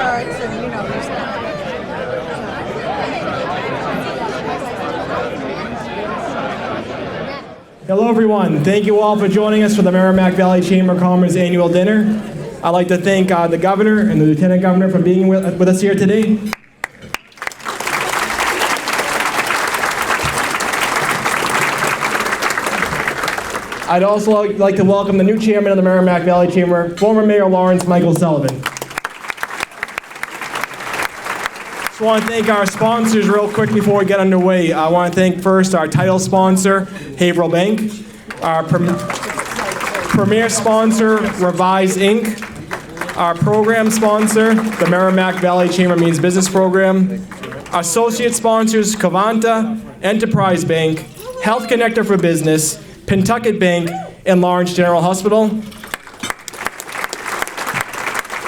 cards and, your stuff. Hello everyone, thank you all for joining us for the Merrimack Valley Chamber of Commerce annual dinner. I'd like to thank the governor and the lieutenant governor for being with us here today. I'd also like to welcome the new chairman of the Merrimack Valley Chamber, former Mayor Lawrence Michael Sullivan. Just want to thank our sponsors real quick before we get underway. I want to thank first our title sponsor, Haverhill Bank, our premier sponsor, Revise Inc., our program sponsor, the Merrimack Valley Chamber Means Business Program, associate sponsors, Covanta, Enterprise Bank, Health Connector for Business, Pentucket Bank, and Lawrence General Hospital.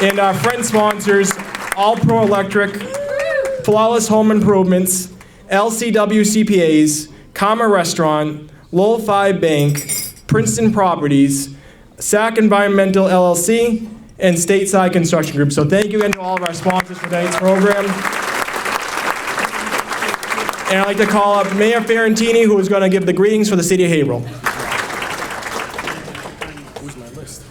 And our friend sponsors, All Pro Electric, Flawless Home Improvements, LCW CPAs, Karma Restaurant, Lowell 5 Bank, Princeton Properties, SAC Environmental LLC, and Stateside Construction Group. So thank you again to all of our sponsors for tonight's program. And I'd like to call up Mayor Ferrantini, who is going to give the greetings for the city of Haverhill. Who's my list?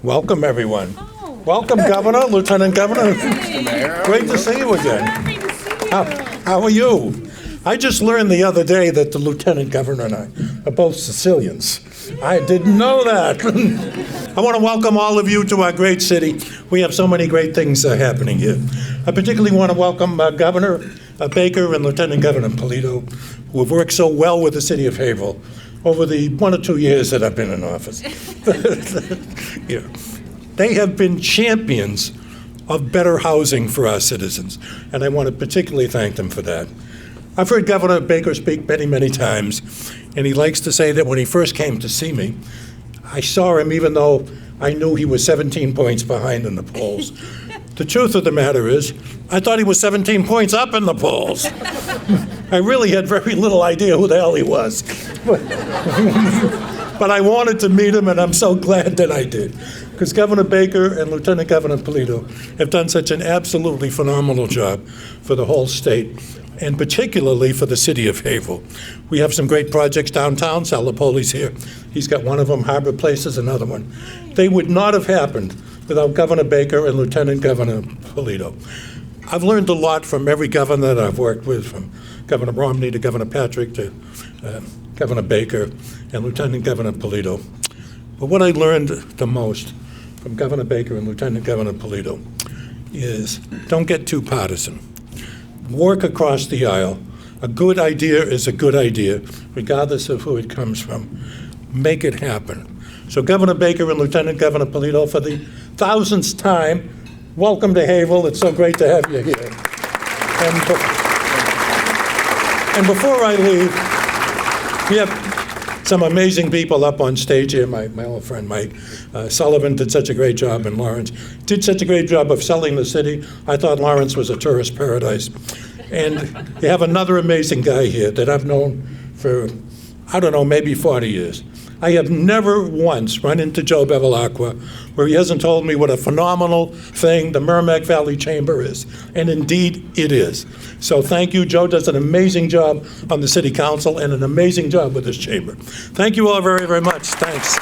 Welcome, everyone. Welcome, Governor, Lieutenant Governor. Great to see you again. How are you? I just learned the other day that the Lieutenant Governor and I are both Sicilians. I didn't know that. I want to welcome all of you to our great city. We have so many great things happening here. I particularly want to welcome Governor Baker and Lieutenant Governor Polito, who have worked so well with the city of Haverhill over the 1 or 2 years that I've been in office. Yeah. They have been champions of better housing for our citizens, and I want to particularly thank them for that. I've heard Governor Baker speak many, many times, and he likes to say that when he first came to see me, I saw him even though I knew he was 17 points behind in the polls. The truth of the matter is, I thought he was 17 points up in the polls. I really had very little idea who the hell he was. But I wanted to meet him, and I'm so glad that I did. Because Governor Baker and Lieutenant Governor Polito have done such an absolutely phenomenal job for the whole state, and particularly for the city of Haverhill. We have some great projects downtown. Sal Lepoli's here. He's got one of them. Harbor Place is another one. They would not have happened without Governor Baker and Lieutenant Governor Polito. I've learned a lot from every governor that I've worked with, from Governor Romney to Governor Patrick to Governor Baker and Lieutenant Governor Polito. But what I learned the most from Governor Baker and Lieutenant Governor Polito is don't get too partisan. Work across the aisle. A good idea is a good idea, regardless of who it comes from. Make it happen. So Governor Baker and Lieutenant Governor Polito, for the 1000th time, welcome to Haverhill. It's so great to have you here. And before I leave, we have some amazing people up on stage here. My old friend Mike Sullivan did such a great job, and Lawrence did such a great job of selling the city. I thought Lawrence was a tourist paradise. And you have another amazing guy here that I've known for, I don't know, maybe 40 years. I have never once run into Joe Bevilacqua where he hasn't told me what a phenomenal thing the Merrimack Valley Chamber is. And indeed, it is. So thank you. Joe does an amazing job on the City Council and an amazing job with this chamber. Thank you all very, very much. Thanks.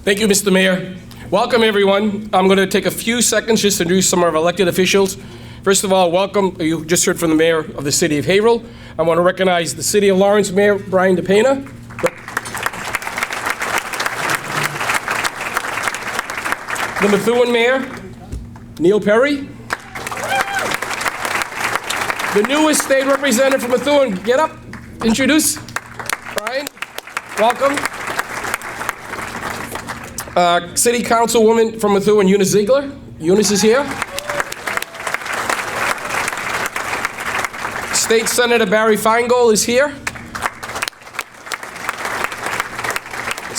Thank you, Mr. Mayor. Welcome, everyone. I'm going to take a few seconds just to introduce some of our elected officials. First of all, welcome. You just heard from the mayor of the city of Haverhill. I want to recognize the city of Lawrence Mayor Brian DePena. The Methuen Mayor, Neil Perry. The newest state representative from Methuen. Get up, introduce. Brian, welcome. City Councilwoman from Methuen, Eunice Ziegler. Eunice is here. State Senator Barry Feingold is here.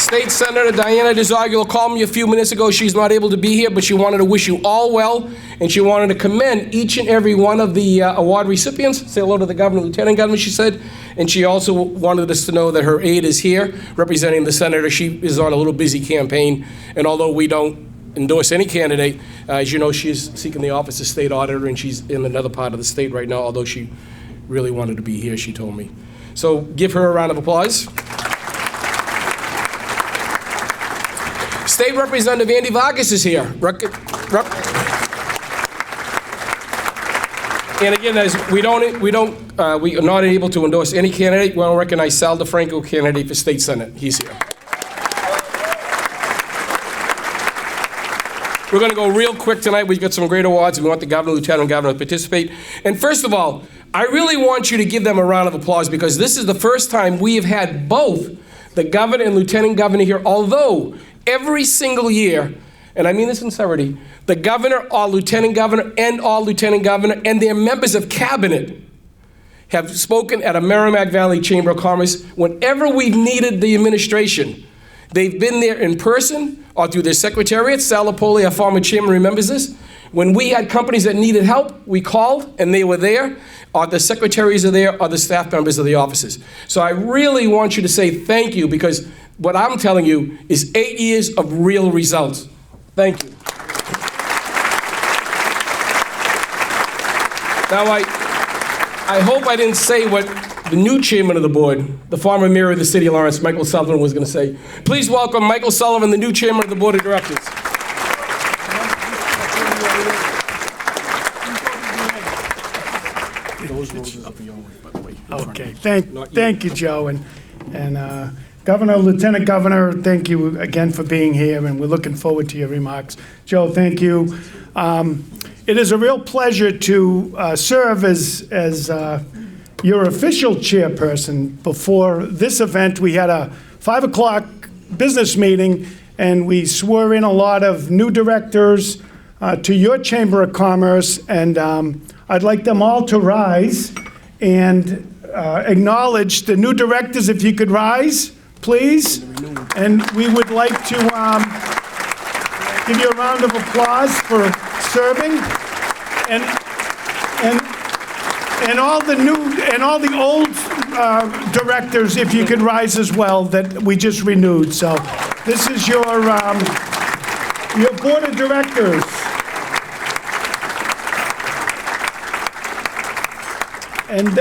State Senator Diana DeZogula called me a few minutes ago. She's not able to be here, but she wanted to wish you all well, and she wanted to commend each and every one of the award recipients. Say hello to the governor, lieutenant governor, she said. And she also wanted us to know that her aide is here representing the senator. She is on a little busy campaign, and although we don't endorse any candidate, as you know, she's seeking the office of state auditor, and she's in another part of the state right now, although she really wanted to be here, she told me. So give her a round of applause. State Representative Andy Vargas is here. And again, as we are not able to endorse any candidate. We want to recognize Sal DeFranco, candidate for State Senate. He's here. We're going to go real quick tonight. We've got some great awards. We want the governor, lieutenant governor to participate. And first of all, I really want you to give them a round of applause because this is the first time we have had both the governor and lieutenant governor here, although every single year, and I mean this in sincerity, the governor or lieutenant governor and their members of cabinet have spoken at a Merrimack Valley Chamber of Commerce whenever we've needed the administration. They've been there in person or through their secretariat. Sal Polito, our former chairman, remembers this. When we had companies that needed help, we called and they were there, or the secretaries are there, or the staff members of the offices. So I really want you to say thank you because what I'm telling you is 8 years of real results. Thank you. Now, I hope I didn't say what the new chairman of the board, the former mayor of the city of Lawrence, Michael Sullivan, was going to say. Please welcome Michael Sullivan, the new chairman of the board of directors. Okay, thank you, Joe, and Governor, Lieutenant Governor, thank you again for being here, and we're looking forward to your remarks. Joe, thank you. It is a real pleasure to serve as your official chairperson. Before this event, we had a 5 o'clock business meeting, and we swore in a lot of new directors to your Chamber of Commerce, and I'd like them all to rise and acknowledge the new directors, if you could rise, please. And we would like to give you a round of applause for serving. And all the new and all the old directors, if you could rise as well, that we just renewed. So this is your board of directors. And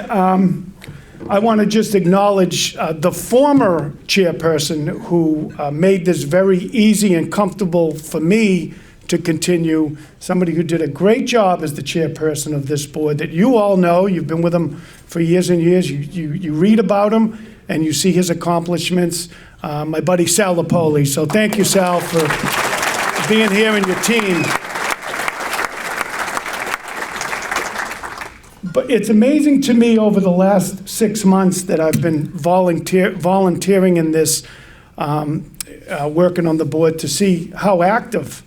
I want to just acknowledge the former chairperson who made this very easy and comfortable for me to continue, somebody who did a great job as the chairperson of this board that you all know. You've been with him for years and years. You read about him and you see his accomplishments. My buddy Sal Polito. So thank you, Sal, for being here and your team. But it's amazing to me over the last 6 months that I've been volunteering in this, working on the board, to see how active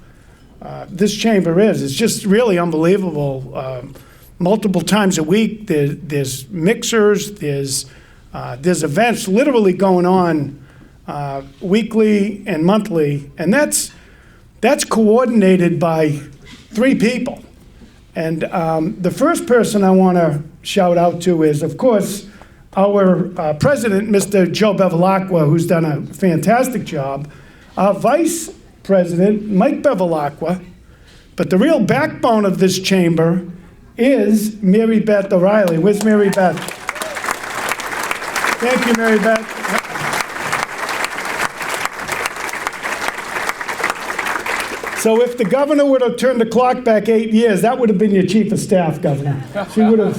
this chamber is. It's just really unbelievable. Multiple times a week, there's mixers, there's events literally going on weekly and monthly, and that's coordinated by 3 people. And the first person I want to shout out to is, of course, our president, Mr. Joe Bevilacqua, who's done a fantastic job. Our vice president, Mike Bevilacqua. But the real backbone of this chamber is Mary Beth O'Reilly. Where's Mary Beth? Thank you, Mary Beth. So if the governor would have turned the clock back 8 years, that would have been your chief of staff, Governor. She would have.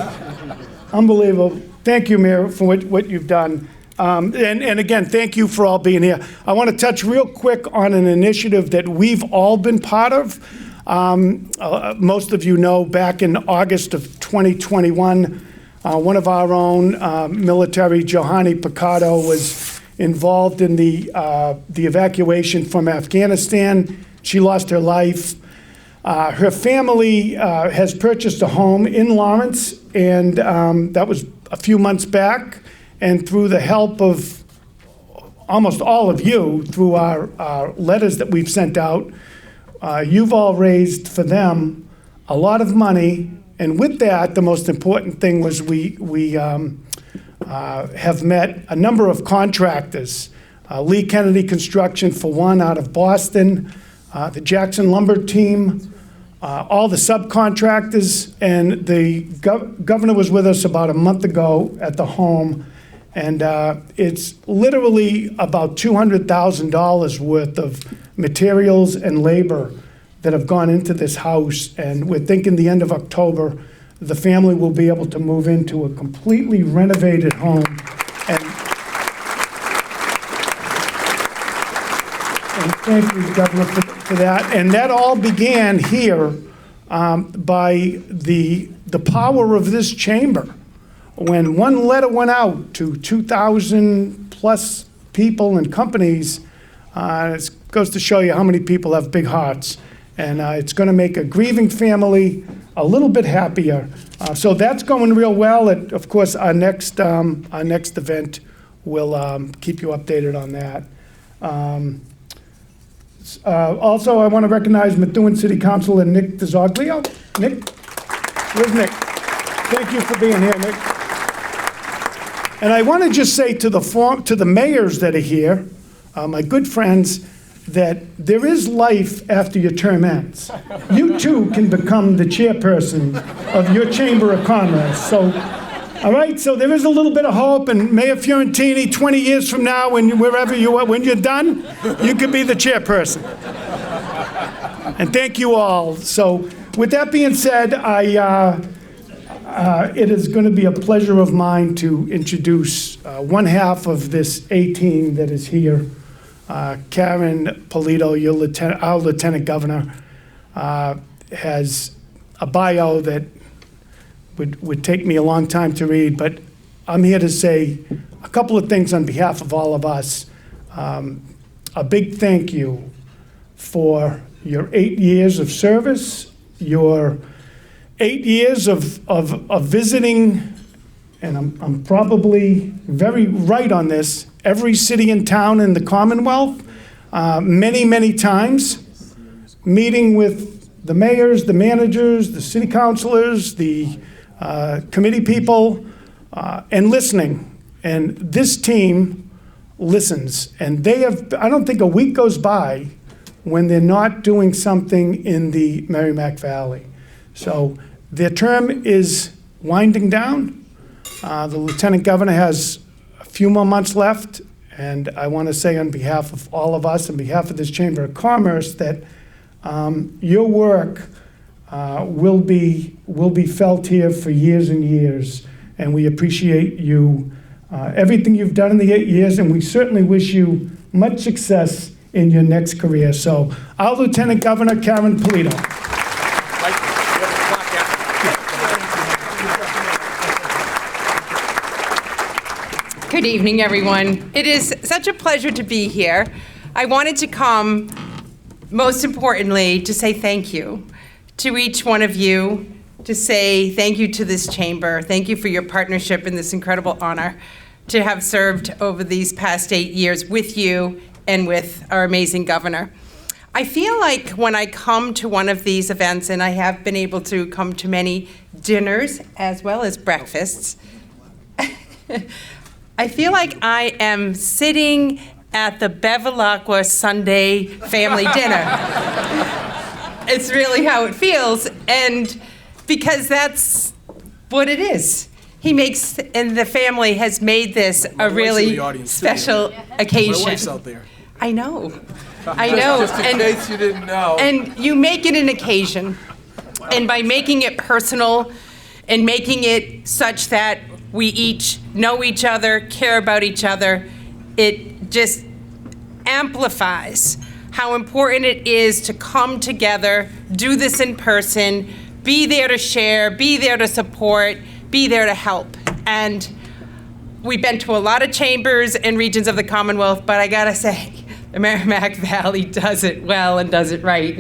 Unbelievable. Thank you, Mayor, for what you've done. And again, thank you for all being here. I want to touch real quick on an initiative that we've all been part of. Most of you know, back in August of 2021, one of our own military, Johanny Picado, was involved in the evacuation from Afghanistan. She lost her life. Her family has purchased a home in Lawrence, and that was a few months back. And through the help of almost all of you, through our letters that we've sent out, you've all raised for them a lot of money. And with that, the most important thing was we have met a number of contractors. Lee Kennedy Construction, for one, out of Boston, the Jackson Lumber Team, all the subcontractors, and the governor was with us about a month ago at the home, and it's literally about $200,000 worth of materials and labor that have gone into this house, and we're thinking the end of October, the family will be able to move into a completely renovated home. And thank you, Governor, for that. And that all began here by the power of this chamber. When one letter went out to 2,000 plus people and companies, it goes to show you how many people have big hearts. And it's going to make a grieving family a little bit happier. So that's going real well. Of course, our next event will keep you updated on that. Also, I want to recognize Methuen City Councilor Nick DeZoglio. Nick? Where's Nick? Thank you for being here, Nick. And I want to just say to the mayors that are here, my good friends, that there is life after your term ends. You too can become the chairperson of your Chamber of Commerce. So, all right, so there is a little bit of hope, and Mayor Fiorentini, 20 years from now, wherever you are, when you're done, you could be the chairperson. And thank you all. So, with that being said, it is going to be a pleasure of mine to introduce one half of this A team that is here. Karyn Polito, our Lieutenant Governor, has a bio that would take me a long time to read, but I'm here to say a couple of things on behalf of all of us. A big thank you for your 8 years of service, your 8 years of visiting, and I'm probably very right on this, every city and town in the Commonwealth, many, many times, meeting with the mayors, the managers, the city councilors, the committee people, and listening. And this team listens. And they have, I don't think a week goes by when they're not doing something in the Merrimack Valley. So their term is winding down. The Lieutenant Governor has a few more months left, and I want to say on behalf of all of us, on behalf of this Chamber of Commerce, that your work will be felt here for years and years, and we appreciate you, everything you've done in the 8 years, and we certainly wish you much success in your next career. So, our Lieutenant Governor, Karyn Polito. Good evening, everyone. It is such a pleasure to be here. I wanted to come, most importantly, to say thank you to each one of you, to say thank you to this chamber. Thank you for your partnership in this incredible honor to have served over these past 8 years with you and with our amazing governor. I feel like when I come to one of these events, and I have been able to come to many dinners as well as breakfasts, I feel like I am sitting at the Bevilacqua Sunday family dinner. It's really how it feels, and because that's what it is. He makes, and the family has made this a really special occasion. My wife's out there. I know. Just in case you didn't know. And you make it an occasion, and by making it personal and making it such that we each know each other, care about each other, it just amplifies how important it is to come together, do this in person, be there to share, be there to support, be there to help. And we've been to a lot of chambers and regions of the Commonwealth, but I gotta say, the Merrimack Valley does it well and does it right.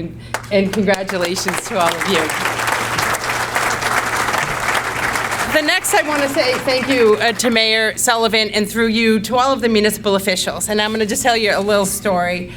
And congratulations to all of you. the next I want to say thank you to Mayor Sullivan, and through you to all of the municipal officials. And I'm going to just tell you a little story.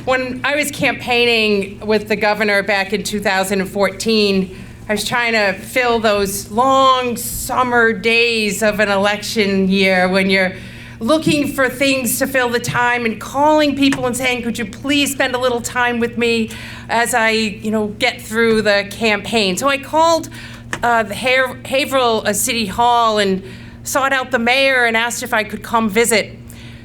When I was campaigning with the governor back in 2014, I was trying to fill those long summer days of an election year when you're looking for things to fill the time and calling people and saying, could you please spend a little time with me as I, get through the campaign. So I called the Haverhill City Hall and sought out the mayor and asked if I could come visit.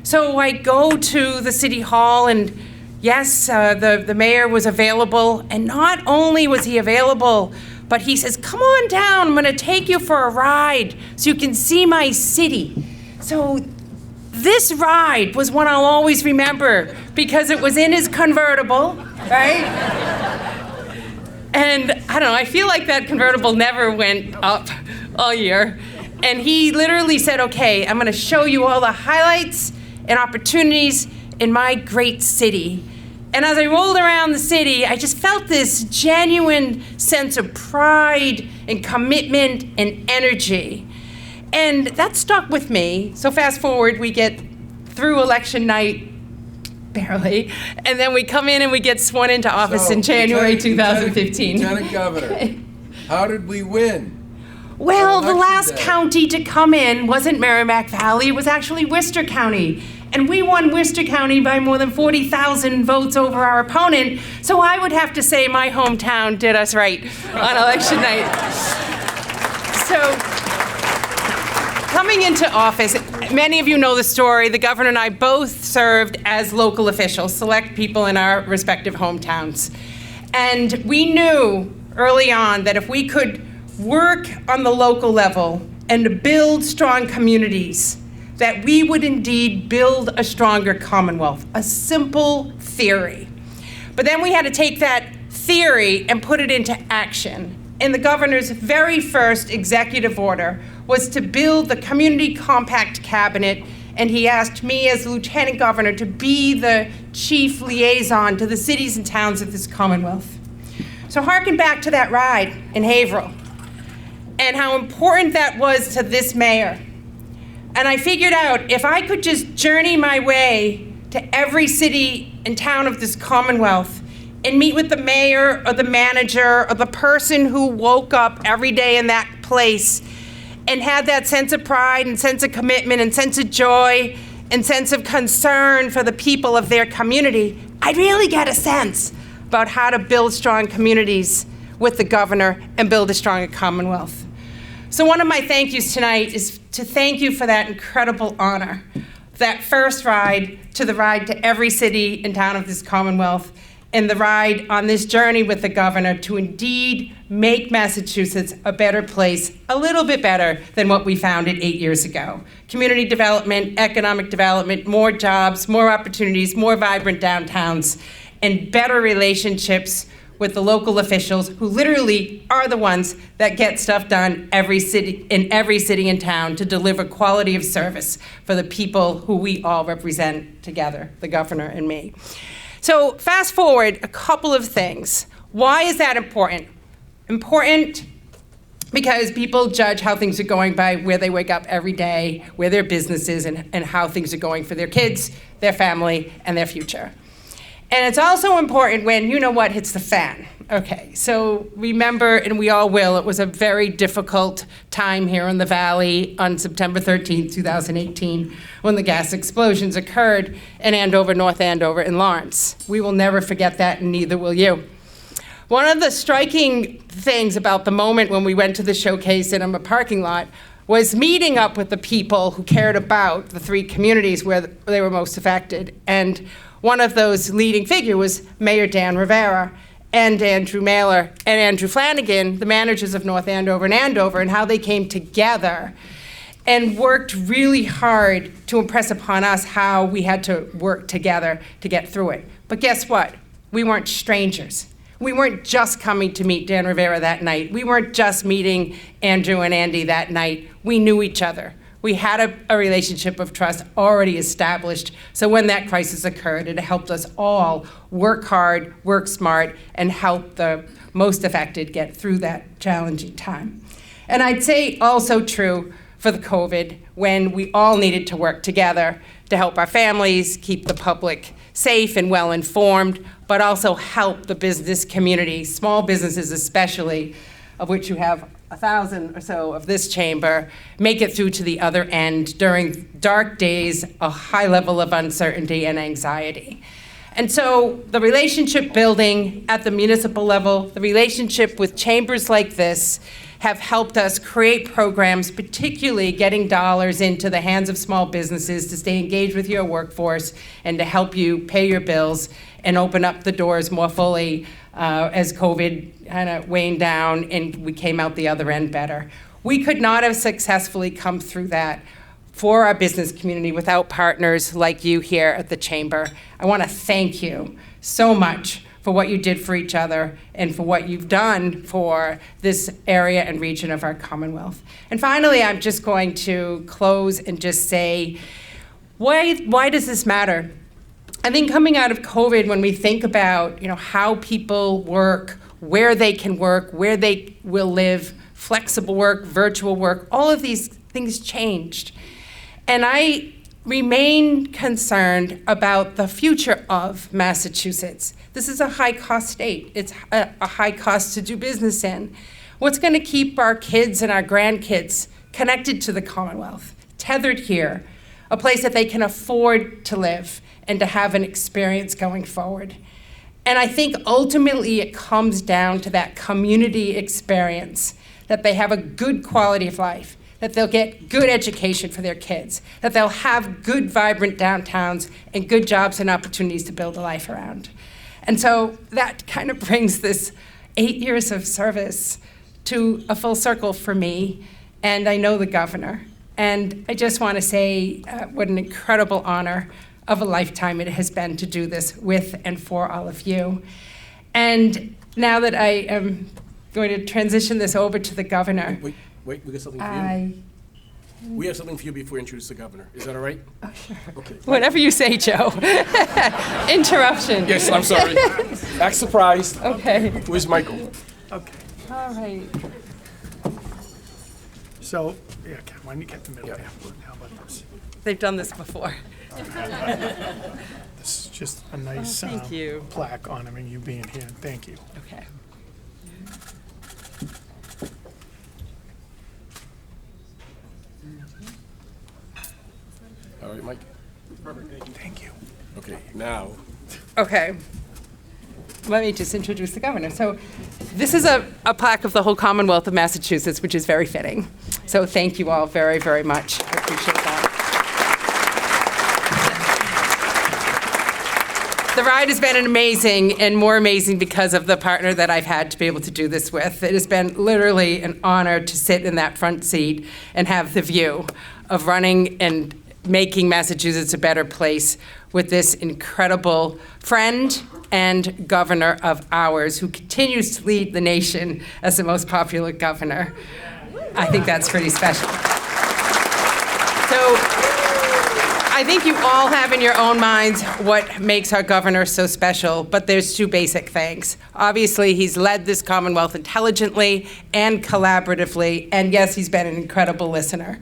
So I go to the City Hall, and yes, the mayor was available. And not only was he available, but he says, come on down, I'm gonna take you for a ride so you can see my city. So this ride was one I'll always remember because it was in his convertible, right? And I don't know, I feel like that convertible never went up all year. And he literally said, okay, I'm gonna show you all the highlights and opportunities in my great city. And as I rolled around the city, I just felt this genuine sense of pride and commitment and energy. And that stuck with me. So fast forward, we get through election night, barely, and then we come in and we get sworn into office in January 2015. Lieutenant Governor, how did we win? Well, the last Election day. county to come in wasn't Merrimack Valley, it was actually Worcester County. And we won Worcester County by more than 40,000 votes over our opponent, so I would have to say my hometown did us right on election night. So, coming into office, many of you know the story. The governor and I both served as local officials, select people in our respective hometowns. And we knew early on that if we could work on the local level and build strong communities, that we would indeed build a stronger Commonwealth, a simple theory. But then we had to take that theory and put it into action. And the governor's very first executive order was to build the Community Compact Cabinet, and he asked me as Lieutenant Governor to be the chief liaison to the cities and towns of this Commonwealth. So harken back to that ride in Haverhill and how important that was to this mayor. And I figured out if I could just journey my way to every city and town of this Commonwealth and meet with the mayor or the manager or the person who woke up every day in that place and had that sense of pride and sense of commitment and sense of joy and sense of concern for the people of their community, I'd really get a sense about how to build strong communities with the governor and build a stronger Commonwealth. So one of my thank yous tonight is to thank you for that incredible honor, that first ride to the ride to every city and town of this Commonwealth, and the ride on this journey with the governor to indeed make Massachusetts a better place, a little bit better than what we found it 8 years ago. Community development, economic development, more jobs, more opportunities, more vibrant downtowns, and better relationships with the local officials who literally are the ones that get stuff done in every city and town to deliver quality of service for the people who we all represent together, the governor and me. So fast forward a couple of things. Why is that important? Important because people judge how things are going by where they wake up every day, where their business is, and how things are going for their kids, their family, and their future. And it's also important when you know what hits the fan. Okay, so remember, and we all will, it was a very difficult time here in the Valley on September 13th, 2018, when the gas explosions occurred in Andover, North Andover, and Lawrence. We will never forget that, and neither will you. One of the striking things about the moment when we went to the showcase in a parking lot was meeting up with the people who cared about the three communities where they were most affected. And one of those leading figures was Mayor Dan Rivera and Andrew Mailer and Andrew Flanagan, the managers of North Andover and how they came together and worked really hard to impress upon us how we had to work together to get through it. But guess what? We weren't strangers. We weren't just coming to meet Dan Rivera that night. We weren't just meeting Andrew and Andy that night. We knew each other. We had a relationship of trust already established. So when that crisis occurred, it helped us all work hard, work smart, and help the most affected get through that challenging time. And I'd say also true for the COVID, when we all needed to work together to help our families, keep the public safe and well informed, but also help the business community, small businesses especially, of which you have 1,000 or so of this chamber, make it through to the other end during dark days, a high level of uncertainty and anxiety. And so the relationship building at the municipal level, the relationship with chambers like this, have helped us create programs, particularly getting dollars into the hands of small businesses to stay engaged with your workforce and to help you pay your bills and open up the doors more fully as COVID kind of waned down and we came out the other end better. We could not have successfully come through that for our business community without partners like you here at the Chamber. I want to thank you so much for what you did for each other and for what you've done for this area and region of our Commonwealth. And finally, I'm just going to close and just say, why does this matter? I think coming out of COVID, when we think about how people work, where they can work, where they will live, flexible work, virtual work, all of these things changed. And I remain concerned about the future of Massachusetts. This is a high-cost state. It's a high cost to do business in. What's going to keep our kids and our grandkids connected to the Commonwealth, tethered here, a place that they can afford to live and to have an experience going forward? And I think ultimately it comes down to that community experience, that they have a good quality of life, that they'll get good education for their kids, that they'll have good, vibrant downtowns and good jobs and opportunities to build a life around. And so that kind of brings this 8 years of service to a full circle for me, and I know the governor. And I just want to say what an incredible honor of a lifetime it has been to do this with and for all of you. And now that I am going to transition this over to the governor. Wait, we got something for you. We have something for you before we introduce the governor. Is that all right? Oh, sure. Okay. Whatever you say, Joe. Interruption. Yes, I'm sorry. Act surprised. Okay. Where's Michael? Okay. All right. So, yeah, Ken, why don't you get the middle there? How about this? They've done this before. This is just a nice thank you. plaque honoring you being here. Thank you. Okay. All right, Mike. Thank you. Okay, now. Okay. Let me just introduce the governor. So this is a plaque of the whole Commonwealth of Massachusetts, which is very fitting. So thank you all very, very much. I appreciate that. The ride has been amazing, and more amazing because of the partner that I've had to be able to do this with. It has been literally an honor to sit in that front seat and have the view of running and making Massachusetts a better place with this incredible friend and governor of ours who continues to lead the nation as the most popular governor. I think that's pretty special. So I think you all have in your own minds what makes our governor so special, but there's two basic things. Obviously, he's led this Commonwealth intelligently and collaboratively, and yes, he's been an incredible listener.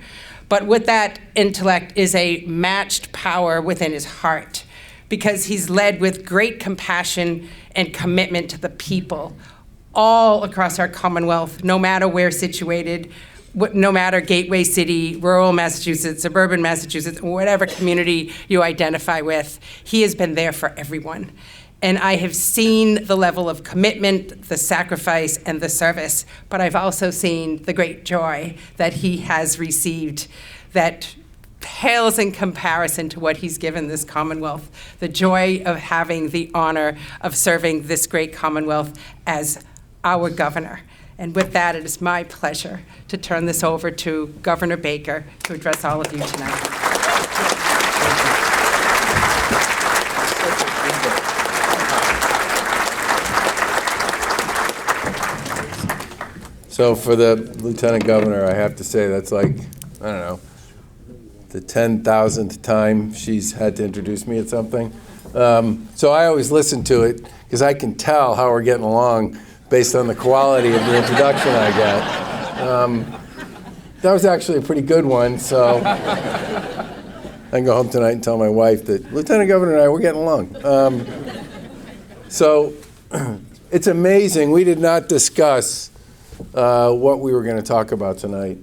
But with that intellect is a matched power within his heart, because he's led with great compassion and commitment to the people all across our Commonwealth, no matter where situated, no matter gateway city, rural Massachusetts, suburban Massachusetts, whatever community you identify with, he has been there for everyone. And I have seen the level of commitment, the sacrifice, and the service, but I've also seen the great joy that he has received that pales in comparison to what he's given this Commonwealth. The joy of having the honor of serving this great Commonwealth as our governor. And with that, it is my pleasure to turn this over to Governor Baker to address all of you tonight. So for the Lieutenant Governor, I have to say that's like, I don't know, the 10,000th time she's had to introduce me at something. So I always listen to it because I can tell how we're getting along based on the quality of the introduction I get. That was actually a pretty good one, so I can go home tonight and tell my wife that Lieutenant Governor and I, we're getting along. So it's amazing. We did not discuss what we were going to talk about tonight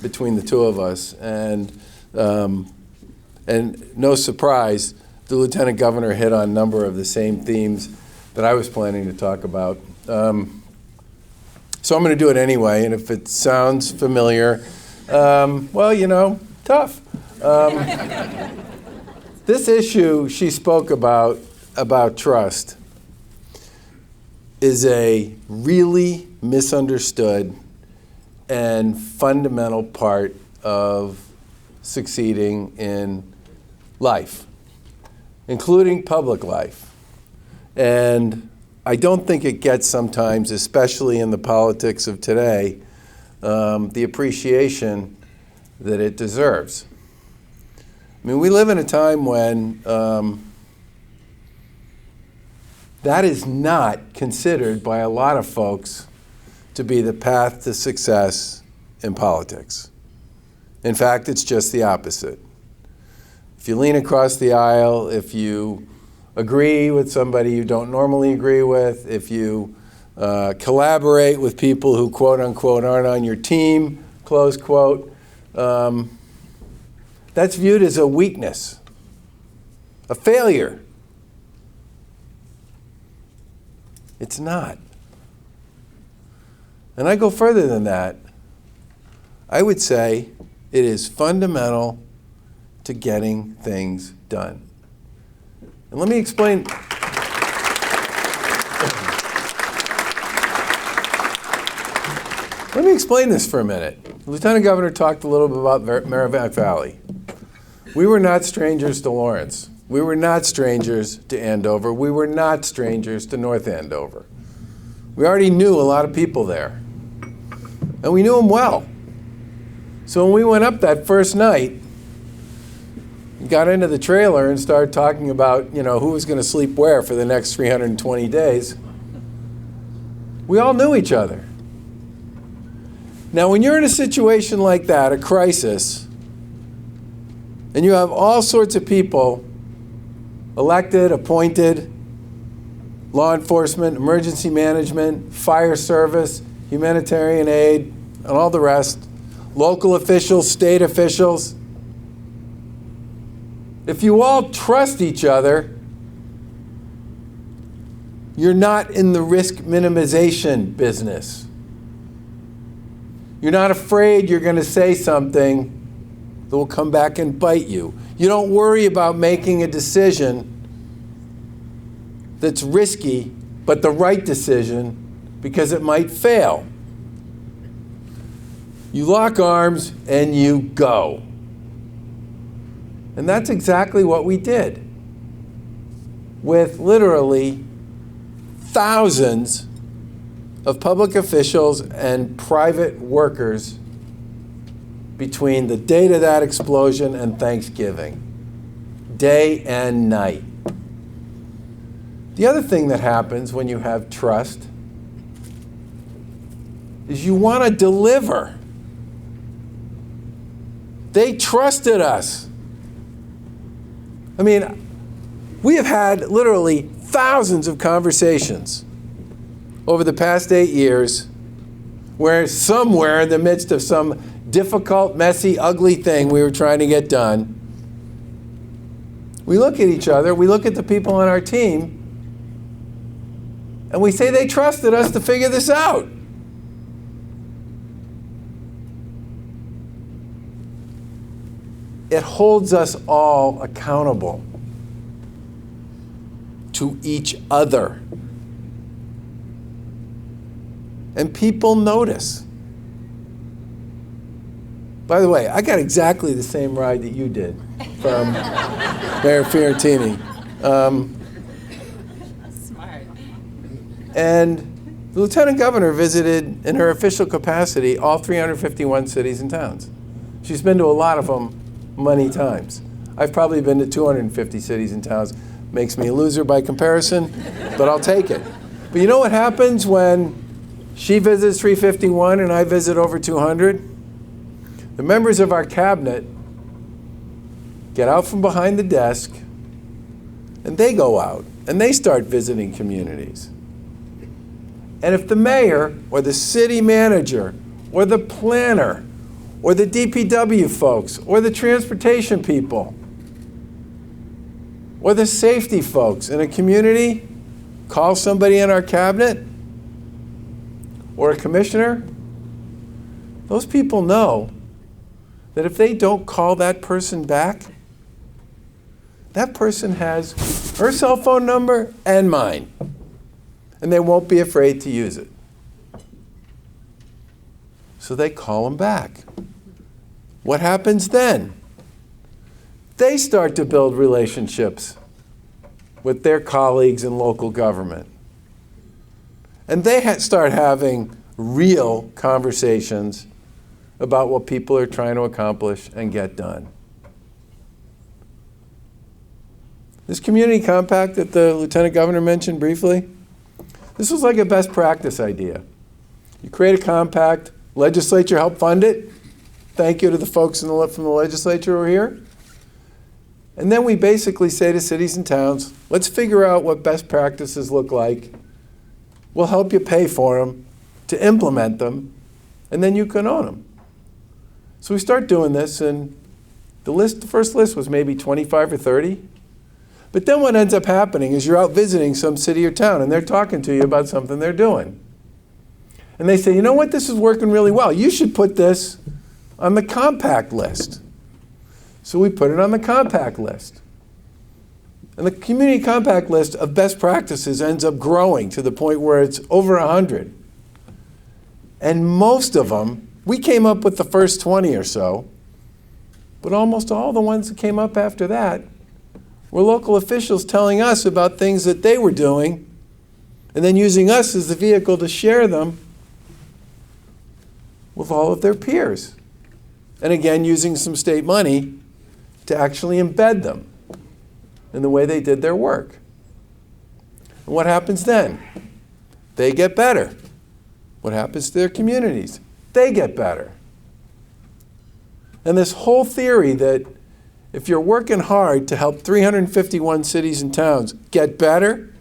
between the two of us. And no surprise, the Lieutenant Governor hit on a number of the same themes that I was planning to talk about. So I'm going to do it anyway, and if it sounds familiar, well, you know, tough. This issue she spoke about trust is a really misunderstood and fundamental part of succeeding in life, including public life. And I don't think it gets sometimes, especially in the politics of today, the appreciation that it deserves. I mean, we live in a time when that is not considered by a lot of folks to be the path to success in politics. In fact, it's just the opposite. If you lean across the aisle, if you agree with somebody you don't normally agree with, if you collaborate with people who quote unquote aren't on your team, close quote, that's viewed as a weakness, a failure. It's not. And I go further than that. I would say it is fundamental to getting things done. And let me explain. Let me explain this for a minute. The Lieutenant Governor talked a little bit about Merrimack Valley. We were not strangers to Lawrence. We were not strangers to Andover. We were not strangers to North Andover. We already knew a lot of people there. And we knew them well. So when we went up that first night, got into the trailer and started talking about, you know, who was going to sleep where for the next 320 days, we all knew each other. Now, when you're in a situation like that, a crisis, and you have all sorts of people, elected, appointed, law enforcement, emergency management, fire service, humanitarian aid, and all the rest, local officials, state officials, if you all trust each other, you're not in the risk minimization business. You're not afraid you're going to say something that will come back and bite you. You don't worry about making a decision that's risky, but the right decision, because it might fail. You lock arms and you go. And that's exactly what we did, with literally thousands of public officials and private workers between the date of that explosion and Thanksgiving, day and night. The other thing that happens when you have trust is you want to deliver. They trusted us. I mean, we have had literally thousands of conversations over the past 8 years where somewhere in the midst of some difficult, messy, ugly thing we were trying to get done, we look at each other, we look at the people on our team, and we say they trusted us to figure this out. It holds us all accountable to each other. And people notice. By the way, I got exactly the same ride that you did from Mayor Fiorentini. Smart. And the Lieutenant Governor visited, in her official capacity, all 351 cities and towns. She's been to a lot of them many times. I've probably been to 250 cities and towns. Makes me a loser by comparison, but I'll take it. But you know what happens when She visits 351 and I visit over 200. The members of our cabinet get out from behind the desk and they go out and they start visiting communities. And if the mayor or the city manager or the planner or the DPW folks or the transportation people or the safety folks in a community call somebody in our cabinet or a commissioner, those people know that if they don't call that person back, that person has her cell phone number and mine, and they won't be afraid to use it. So they call them back. What happens then? They start to build relationships with their colleagues in local government. And they start having real conversations about what people are trying to accomplish and get done. This community compact that the Lieutenant Governor mentioned briefly, this was like a best practice idea. You create a compact, legislature helped fund it. Thank you to the folks from the legislature who are here. And then we basically say to cities and towns, let's figure out what best practices look like. We'll help you pay for them, to implement them, and then you can own them. So we start doing this, and the first list was maybe 25 or 30. But then what ends up happening is you're out visiting some city or town, and they're talking to you about something they're doing. And they say, you know what, this is working really well. You should put this on the compact list. So we put it on the compact list. And the community compact list of best practices ends up growing to the point where it's over 100. And most of them, we came up with the first 20 or so, but almost all the ones that came up after that were local officials telling us about things that they were doing and then using us as the vehicle to share them with all of their peers. And again, using some state money to actually embed them in the way they did their work. And what happens then? They get better. What happens to their communities? They get better. And this whole theory that if you're working hard to help 351 cities and towns get better,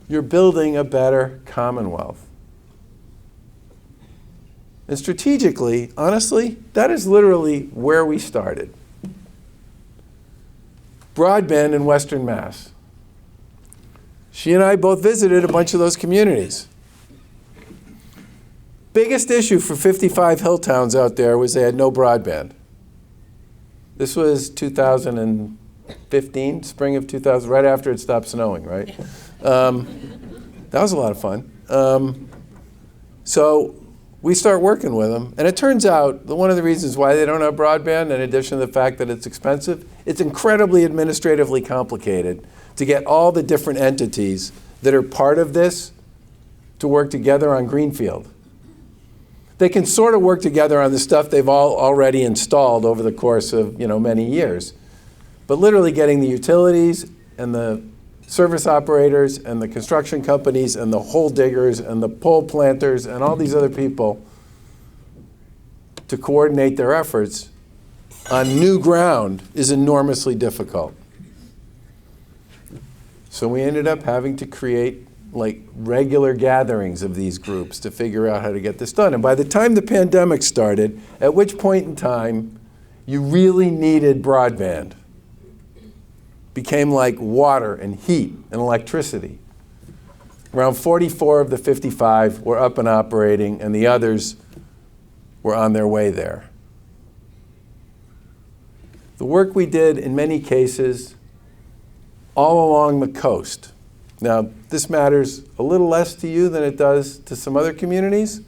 you're building a better Commonwealth. And strategically, honestly, that is literally where we started. Broadband in Western Mass. She and I both visited a bunch of those communities. Biggest issue for 55 hill towns out there was they had no broadband. This was 2015, spring of 2000, right after it stopped snowing, right? That was a lot of fun. So we start working with them, and it turns out that one of the reasons why they don't have broadband, in addition to the fact that it's expensive, it's incredibly administratively complicated to get all the different entities that are part of this to work together on Greenfield. They can sort of work together on the stuff they've all already installed over the course of many years. But literally getting the utilities and the service operators and the construction companies and the hole diggers and the pole planters and all these other people to coordinate their efforts on new ground is enormously difficult. So we ended up having to create regular gatherings of these groups to figure out how to get this done. And by the time the pandemic started, at which point in time you really needed broadband, became like water and heat and electricity. Around 44 of the 55 were up and operating, and the others were on their way there. The work we did in many cases all along the coast. Now, this matters a little less to you than it does to some other communities,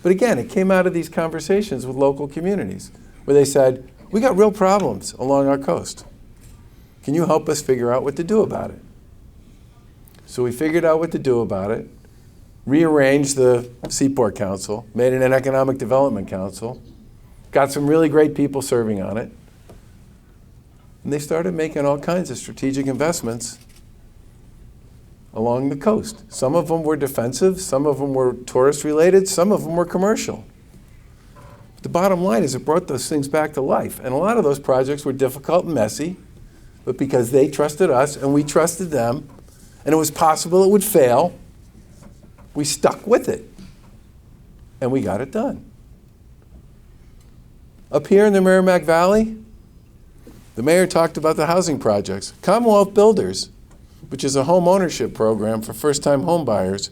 but again, it came out of these conversations with local communities where they said, we got real problems along our coast. Can you help us figure out what to do about it? So we figured out what to do about it, rearranged the Seaport Council, made it an Economic Development Council, got some really great people serving on it, and they started making all kinds of strategic investments along the coast. Some of them were defensive, some of them were tourist-related, some of them were commercial. The bottom line is it brought those things back to life. And a lot of those projects were difficult and messy, but because they trusted us and we trusted them, and it was possible it would fail, we stuck with it. And we got it done. Up here in the Merrimack Valley, the mayor talked about the housing projects. Commonwealth Builders, which is a home ownership program for first-time home buyers,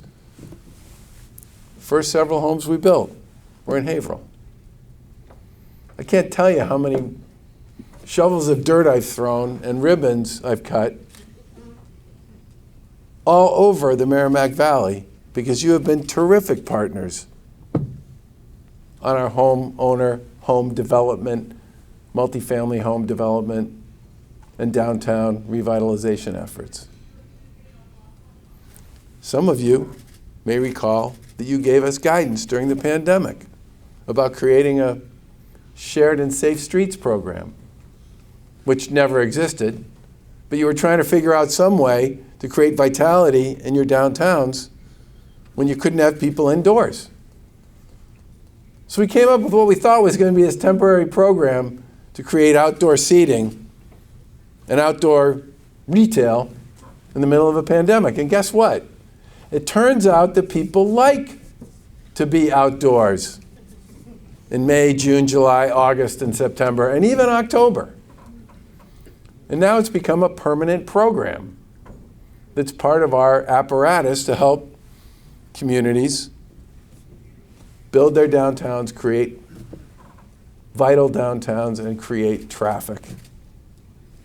first several homes we built were in Haverhill. I can't tell you how many shovels of dirt I've thrown and ribbons I've cut all over the Merrimack Valley because you have been terrific partners on our home development, multifamily home development, and downtown revitalization efforts. Some of you may recall that you gave us guidance during the pandemic about creating a shared and safe streets program, which never existed, but you were trying to figure out some way to create vitality in your downtowns when you couldn't have people indoors. So we came up with what we thought was going to be this temporary program to create outdoor seating and outdoor retail in the middle of a pandemic. And guess what? It turns out that people like to be outdoors in May, June, July, August, and September, and even October. And now it's become a permanent program that's part of our apparatus to help communities build their downtowns, create vital downtowns, and create traffic.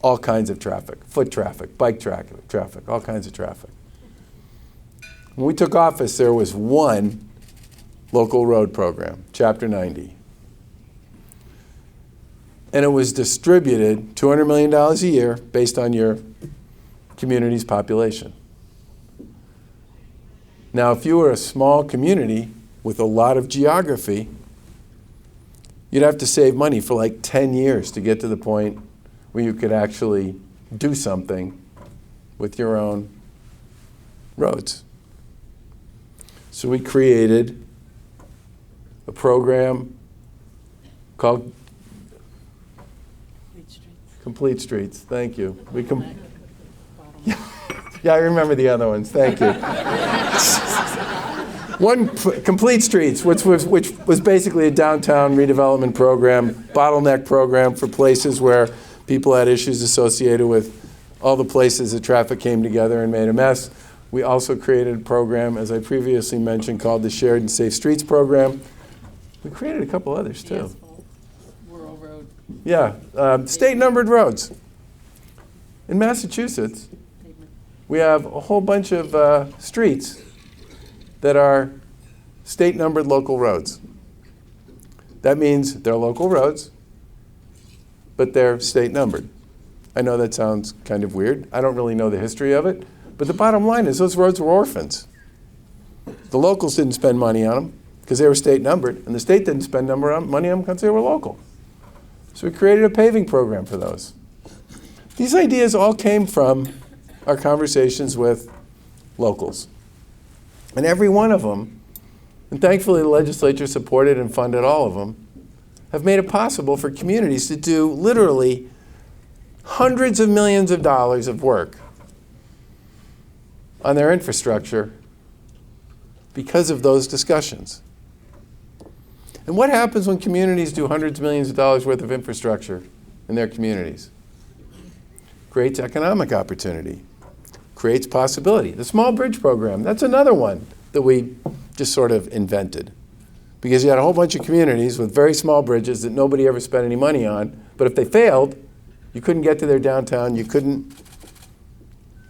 All kinds of traffic, foot traffic, bike traffic, all kinds of traffic. When we took office, there was one local road program, Chapter 90. And it was distributed $200 million a year based on your community's population. Now, if you were a small community with a lot of geography, you'd have to save money for like 10 years to get to the point where you could actually do something with your own roads. So we created a program called Complete Streets. Thank you. Yeah, I remember the other ones. Thank you. Complete Streets, which was basically a downtown redevelopment program, bottleneck program for places where people had issues associated with all the places that traffic came together and made a mess. We also created a program, as I previously mentioned, called the Shared and Safe Streets Program. We created a couple others, too. Rural road. Yeah, state-numbered roads. In Massachusetts, we have a whole bunch of streets that are state-numbered local roads. That means they're local roads, but they're state-numbered. I know that sounds kind of weird. I don't really know the history of it, but the bottom line is those roads were orphans. The locals didn't spend money on them because they were state-numbered, and the state didn't spend money on them because they were local. So we created a paving program for those. These ideas all came from our conversations with locals. And every one of them, and thankfully the legislature supported and funded all of them, have made it possible for communities to do literally hundreds of millions of dollars of work on their infrastructure because of those discussions. And what happens when communities do hundreds of millions of dollars worth of infrastructure in their communities? Creates economic opportunity, creates possibility. The small bridge program, that's another one that we just sort of invented. Because you had a whole bunch of communities with very small bridges that nobody ever spent any money on, but if they failed, you couldn't get to their downtown, you couldn't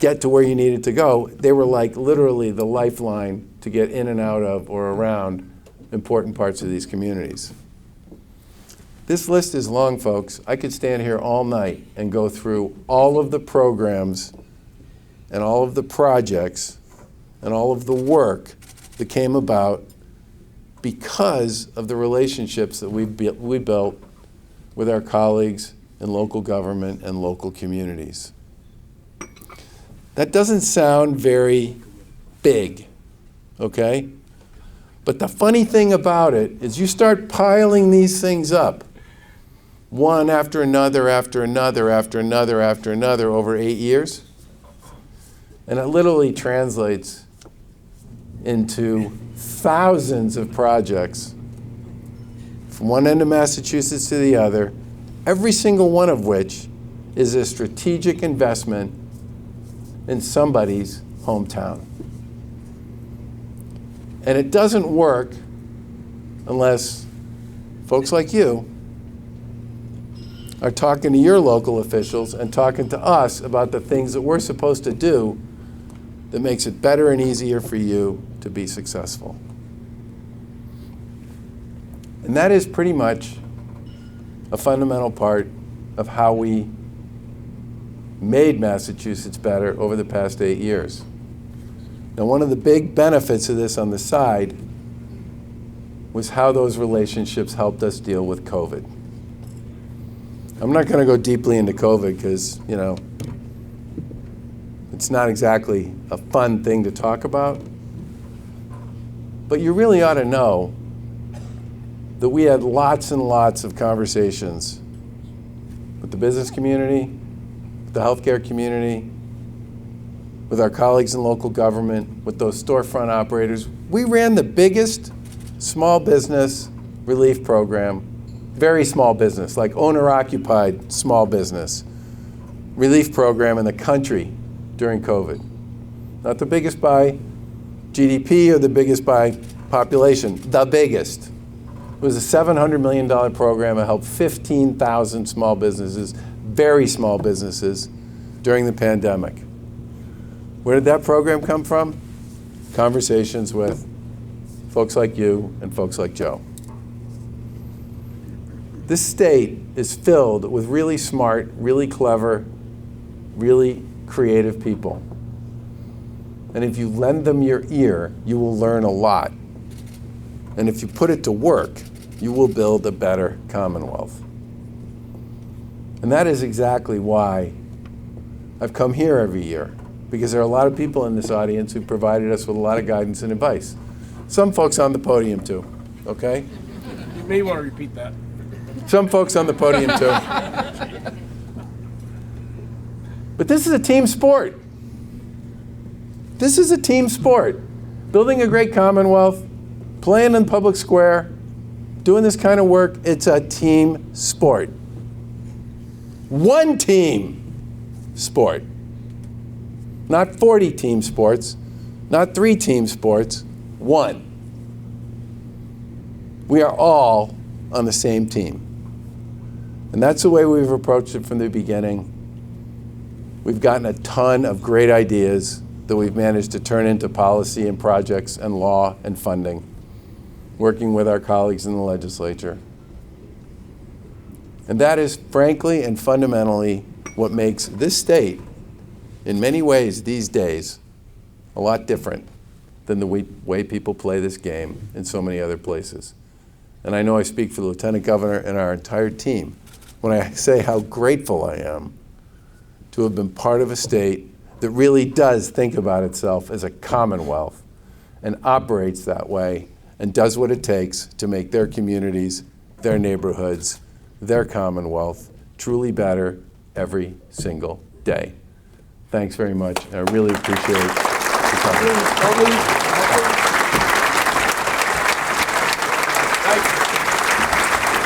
get to where you needed to go. They were like literally the lifeline to get in and out of or around important parts of these communities. This list is long, folks. I could stand here all night and go through all of the programs and all of the projects and all of the work that came about because of the relationships that we built with our colleagues in local government and local communities. That doesn't sound very big, okay? But the funny thing about it is you start piling these things up, one after another, after another, after another, after another, over 8 years, and it literally translates into thousands of projects from one end of Massachusetts to the other, every single one of which is a strategic investment in somebody's hometown. And it doesn't work unless folks like you are talking to your local officials and talking to us about the things that we're supposed to do that makes it better and easier for you to be successful. And that is pretty much a fundamental part of how we made Massachusetts better over the past 8 years. Now, one of the big benefits of this on the side was how those relationships helped us deal with COVID. I'm not going to go deeply into COVID because, you know, it's not exactly a fun thing to talk about. But you really ought to know that we had lots and lots of conversations with the business community, the healthcare community, with our colleagues in local government, with those storefront operators. We ran the biggest small business relief program, very small business, like owner-occupied small business relief program in the country during COVID. Not the biggest by GDP or the biggest by population, the biggest. It was a $700 million program that helped 15,000 small businesses, very small businesses, during the pandemic. Where did that program come from? Conversations with folks like you and folks like Joe. This state is filled with really smart, really clever, really creative people. And if you lend them your ear, you will learn a lot. And if you put it to work, you will build a better Commonwealth. And that is exactly why I've come here every year, because there are a lot of people in this audience who provided us with a lot of guidance and advice. Some folks on the podium too, okay? You may want to repeat that. Some folks on the podium too. But this is a team sport. This is a team sport. Building a great Commonwealth, playing in public square, doing this kind of work, it's a team sport. One team sport. Not 40 team sports, not 3 team sports, one. We are all on the same team. And that's the way we've approached it from the beginning. We've gotten a ton of great ideas that we've managed to turn into policy and projects and law and funding, working with our colleagues in the legislature. And that is frankly and fundamentally what makes this state, in many ways these days, a lot different than the way people play this game in so many other places. And I know I speak for the Lieutenant Governor and our entire team when I say how grateful I am to have been part of a state that really does think about itself as a commonwealth and operates that way and does what it takes to make their communities, their neighborhoods, their commonwealth truly better every single day. Thanks very much. I really appreciate the time.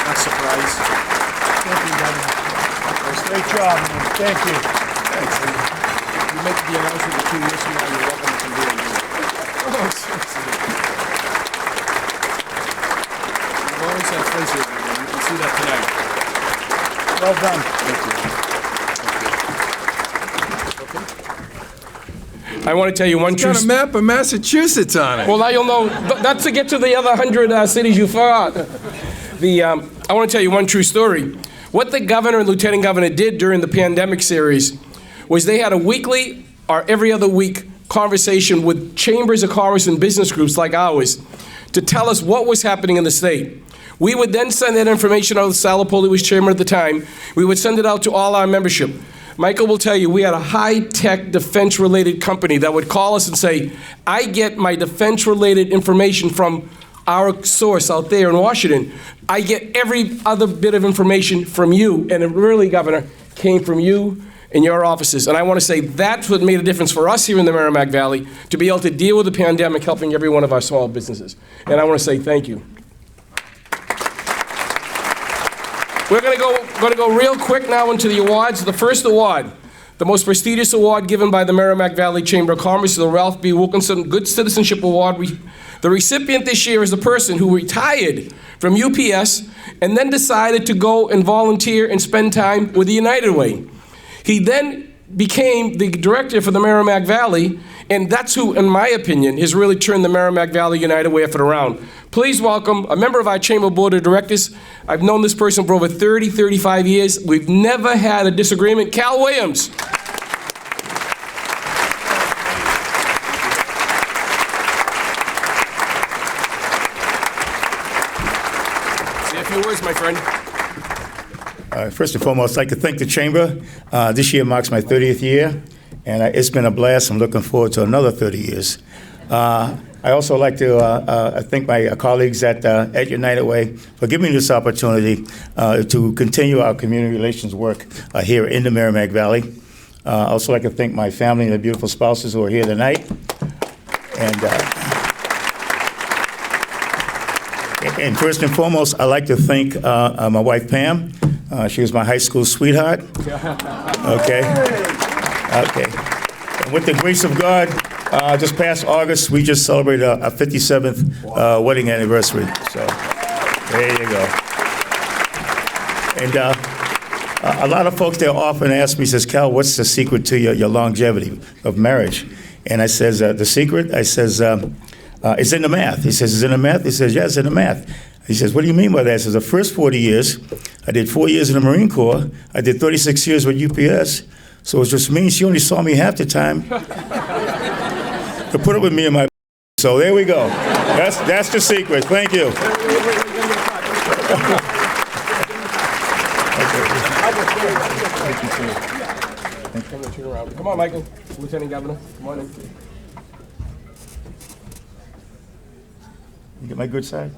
Not surprised. Thank you, Governor. Great job, man. Thank you. Thanks. You make the announcement in 2 years from now, you're welcome to come do it. Oh, seriously. Lawrence had friends here, you can see that tonight. Well done. Thank you. I want to tell you one true. Got a map of Massachusetts on it. Well, now you'll know. That's to get to the other 100 cities you forgot. I want to tell you one true story. What the governor and lieutenant governor did during the pandemic series was they had a weekly or every other week conversation with chambers of commerce and business groups like ours to tell us what was happening in the state. We would then send that information out. Sal Polito was chairman at the time. We would send it out to all our membership. Michael will tell you we had a high-tech defense-related company that would call us and say, I get my defense-related information from our source out there in Washington. I get every other bit of information from you, and it really, Governor, came from you and your offices. And I want to say that's what made a difference for us here in the Merrimack Valley, to be able to deal with the pandemic, helping every one of our small businesses. And I want to say thank you. We're going to go real quick now into the awards. The first award, the most prestigious award given by the Merrimack Valley Chamber of Commerce, the Ralph B. Wilkinson Good Citizenship Award. The recipient this year is the person who retired from UPS and then decided to go and volunteer and spend time with the United Way. He then became the director for the Merrimack Valley, and that's who, in my opinion, has really turned the Merrimack Valley United Way effort around. Please welcome a member of our Chamber Board of Directors. I've known this person for over 30, 35 years. We've never had a disagreement. Cal Williams. Say a few words, my friend. First and foremost, I'd like to thank the Chamber. This year marks my 30th year, and it's been a blast. I'm looking forward to another 30 years. I also like to thank my colleagues at United Way for giving me this opportunity to continue our community relations work here in the Merrimack Valley. I also like to thank my family and the beautiful spouses who are here tonight. And first and foremost, I'd like to thank my wife, Pam. She was my high school sweetheart. Okay. And with the grace of God, just past August, we just celebrated our 57th wedding anniversary. So there you go. And a lot of folks there often ask me, says, Cal, what's the secret to your longevity of marriage? And I says, the secret, I says, it's in the math. He says, it's in the math? He says, yeah, it's in the math. He says, what do you mean by that? I says, the first 40 years, I did 4 years in the Marine Corps. I did 36 years with UPS. So it just means she only saw me half the time to put up with me and my. So there we go. That's the secret. Thank you. Come on, Michael. Lieutenant Governor. Come on in. You get my good side?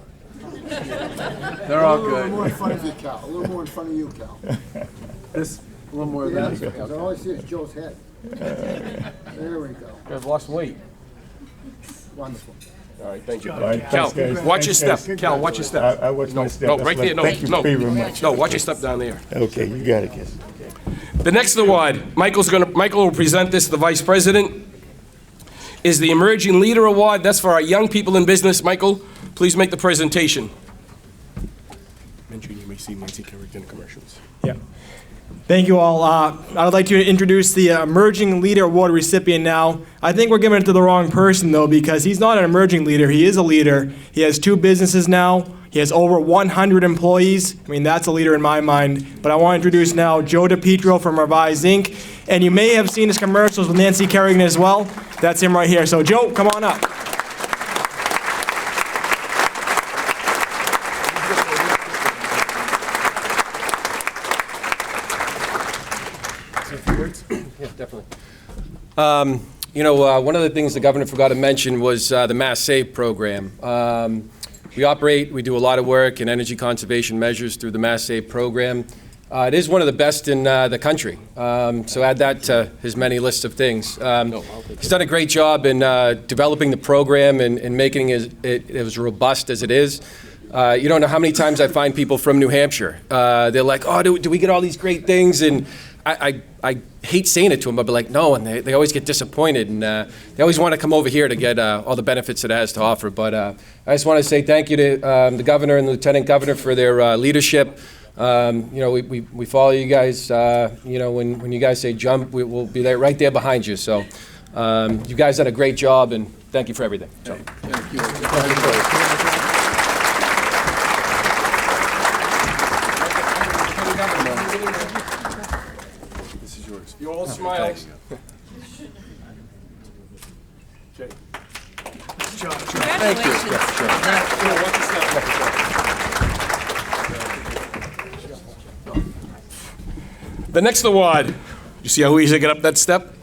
They're all A little good. more in front of you, Cal. A little more in front of you, Cal. This, a little more of Yeah, that. because all I see is Joe's head. There we go. I've lost weight. Wonderful. All right, thank you. All right, Cal, thanks, guys. watch your Thanks, step. guys. Cal, watch your step. I watch my step. No, That's right there. No, thank you very much. no, watch your step down there. Okay, you got it, kids. The next award, Michael will present this to the Vice President, is the Emerging Leader Award. That's for our young people in business. Michael, please make the presentation. Mention you may see Nancy Kerrigan in commercials. Yeah. Thank you all. I would like to introduce the Emerging Leader Award recipient now. I think we're giving it to the wrong person, though, because he's not an emerging leader. He is a leader. He has 2 businesses now. He has over 100 employees. I mean, that's a leader in my mind. But I want to introduce now Joe DiPietro from Revise Inc. And you may have seen his commercials with Nancy Kerrigan as well. That's him right here. So, Joe, come on up. Yeah, definitely. One of the things the governor forgot to mention was the Mass Save program. We do a lot of work in energy conservation measures through the Mass Save program. It is one of the best in the country. So add that to his many lists of things. He's done a great job in developing the program and making it as robust as it is. You don't know how many times I find people from New Hampshire. They're like, oh, do we get all these great things? And I hate saying it to them, but like, no, and they always get disappointed, and they always want to come over here to get all the benefits it has to offer. But I just want to say thank you to the governor and the lieutenant governor for their leadership. We follow you guys. When you guys say jump, we'll be there, right there behind you. So you guys done a great job, and thank you for everything. So. Thank you. You all smile. The next award, You see how easy to get up that step?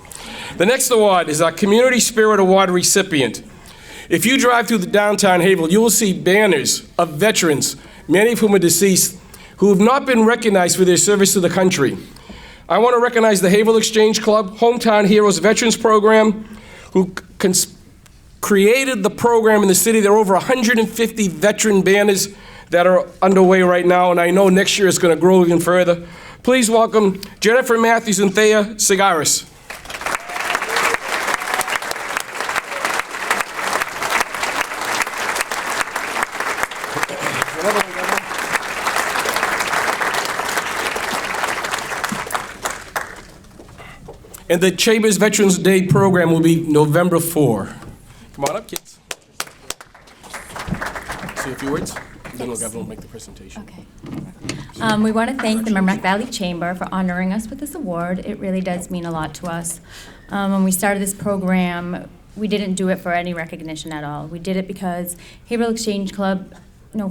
The next award is our Community Spirit Award recipient. If you drive through the downtown Haverhill, you will see banners of veterans, many of whom are deceased, who have not been recognized for their service to the country. I want to recognize the Haverhill Exchange Club, Hometown Heroes Veterans Program, who created the program in the city. There are over 150 veteran banners that are underway right now, and I know next year it's going to grow even further. Please welcome Jennifer Matthews and Thea Segaris. And the Chamber's Veterans Day program will be November 4. Come on up, kids. Say a few words, then the governor will make the presentation. Okay. We want to thank the Merrimack Valley Chamber for honoring us with this award. It really does mean a lot to us. When we started this program, we didn't do it for any recognition at all. We did it because Haverhill Exchange Club,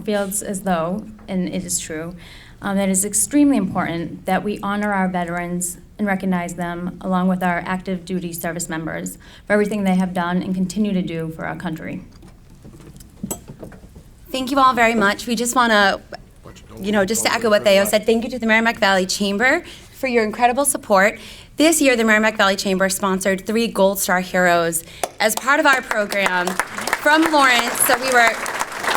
feels as though, and it is true, that it is extremely important that we honor our veterans and recognize them along with our active duty service members for everything they have done and continue to do for our country. Thank you all very much. We just want to, just to echo what Theo said, thank you to the Merrimack Valley Chamber for your incredible support. This year, the Merrimack Valley Chamber sponsored 3 Gold Star Heroes as part of our program from Lawrence, so we were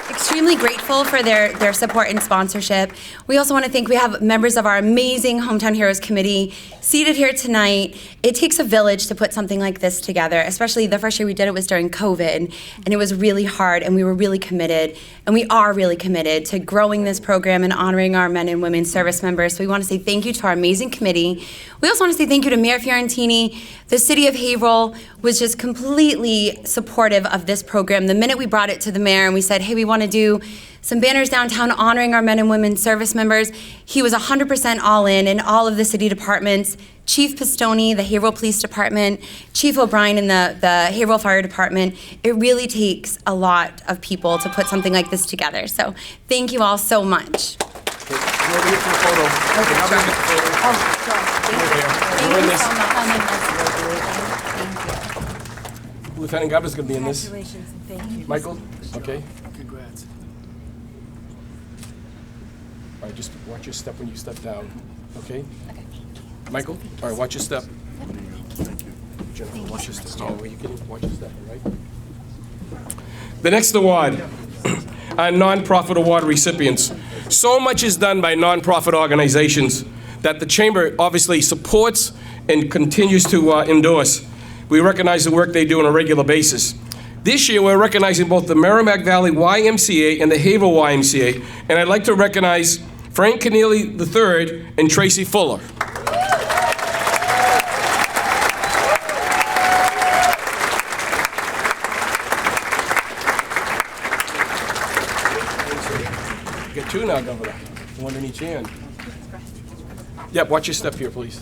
extremely grateful for their support and sponsorship. We also want to thank, we have members of our amazing Hometown Heroes Committee seated here tonight. It takes a village to put something like this together, especially the first year we did it was during COVID, and it was really hard, and we were really committed, and we are really committed to growing this program and honoring our men and women service members. So we want to say thank you to our amazing committee. We also want to say thank you to Mayor Fiorentini. The city of Haverhill was just completely supportive of this program. The minute we brought it to the mayor and we said, hey, we want to do some banners downtown honoring our men and women service members, he was 100% all in all of the city departments. Chief Pistoni, the Haverhill Police Department, Chief O'Brien in the Haverhill Fire Department. It really takes a lot of people to put something like this together. So thank you all so much. Lieutenant Governor's going to be in this. Congratulations and thank you. Michael? Okay. Congrats. All right, just watch your step when you step down, okay? Michael? All right, watch your step. Thank you. Jennifer, watch your step. Oh, you can watch your step, all right? The next award, our nonprofit award recipients. So much is done by nonprofit organizations that the Chamber obviously supports and continues to endorse. We recognize the work they do on a regular basis. This year, we're recognizing both the Merrimack Valley YMCA and the Haverhill YMCA, and I'd like to recognize Frank Keneally III and Tracy Fuller. You get 2 now, Governor. 1 in each hand. Yep, watch your step here, please.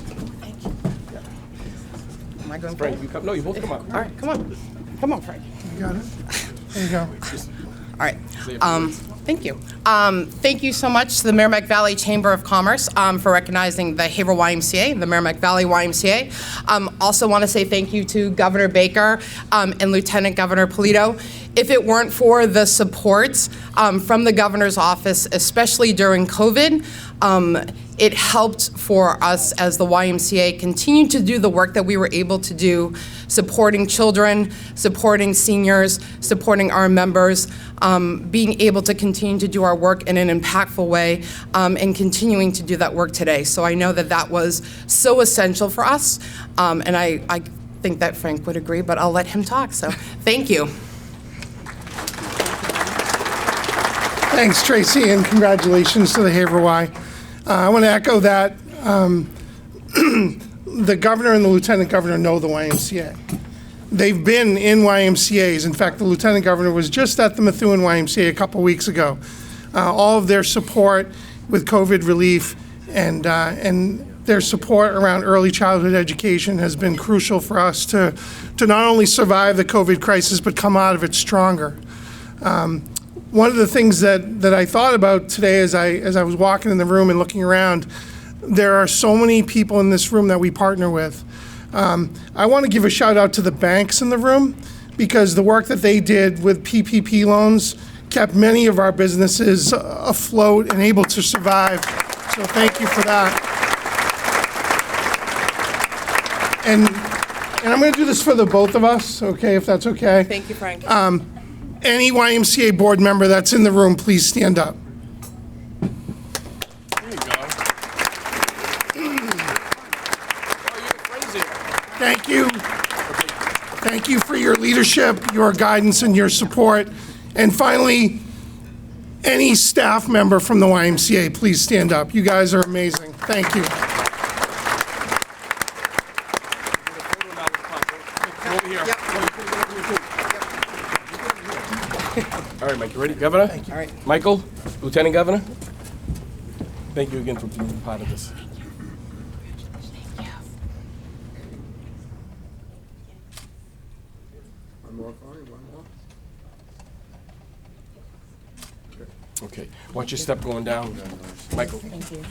Am I going Frank, you come. No, you both come up. All right, come on. Come on, Frank. You got it? There you go. All right. Thank you. Thank you so much to the Merrimack Valley Chamber of Commerce for recognizing the Haverhill YMCA, the Merrimack Valley YMCA. Also want to say thank you to Governor Baker and Lieutenant Governor Polito. If it weren't for the support from the governor's office, especially during COVID, it helped for us as the YMCA continue to do the work that we were able to do, supporting children, supporting seniors, supporting our members, being able to continue to do our work in an impactful way, and continuing to do that work today. So I know that that was so essential for us, and I think that Frank would agree, but I'll let him talk, so thank you. Thanks, Tracy, and congratulations to the Haverhill Y. I want to echo that the governor and the lieutenant governor know the YMCA. They've been in YMCAs. In fact, the lieutenant governor was just at the Methuen YMCA a couple weeks ago. All of their support with COVID relief and their support around early childhood education has been crucial for us to not only survive the COVID crisis, but come out of it stronger. One of the things that I thought about today as I was walking in the room and looking around, there are so many people in this room that we partner with. I want to give a shout out to the banks in the room, because the work that they did with PPP loans kept many of our businesses afloat and able to survive. So thank you for that. And I'm going to do this for the both of us, okay, if that's okay. Thank you, Frank. Any YMCA board member that's in the room, please stand up. There you go. Thank you. Thank you for your leadership, your guidance, and your support. And finally, any staff member from the YMCA, please stand up. You guys are amazing. Thank you. All right, Mike, you ready? Governor? Thank you. All right. Michael, Lieutenant Governor? Thank you again for being part of this. Okay, watch your step going down. Michael. Thank you. All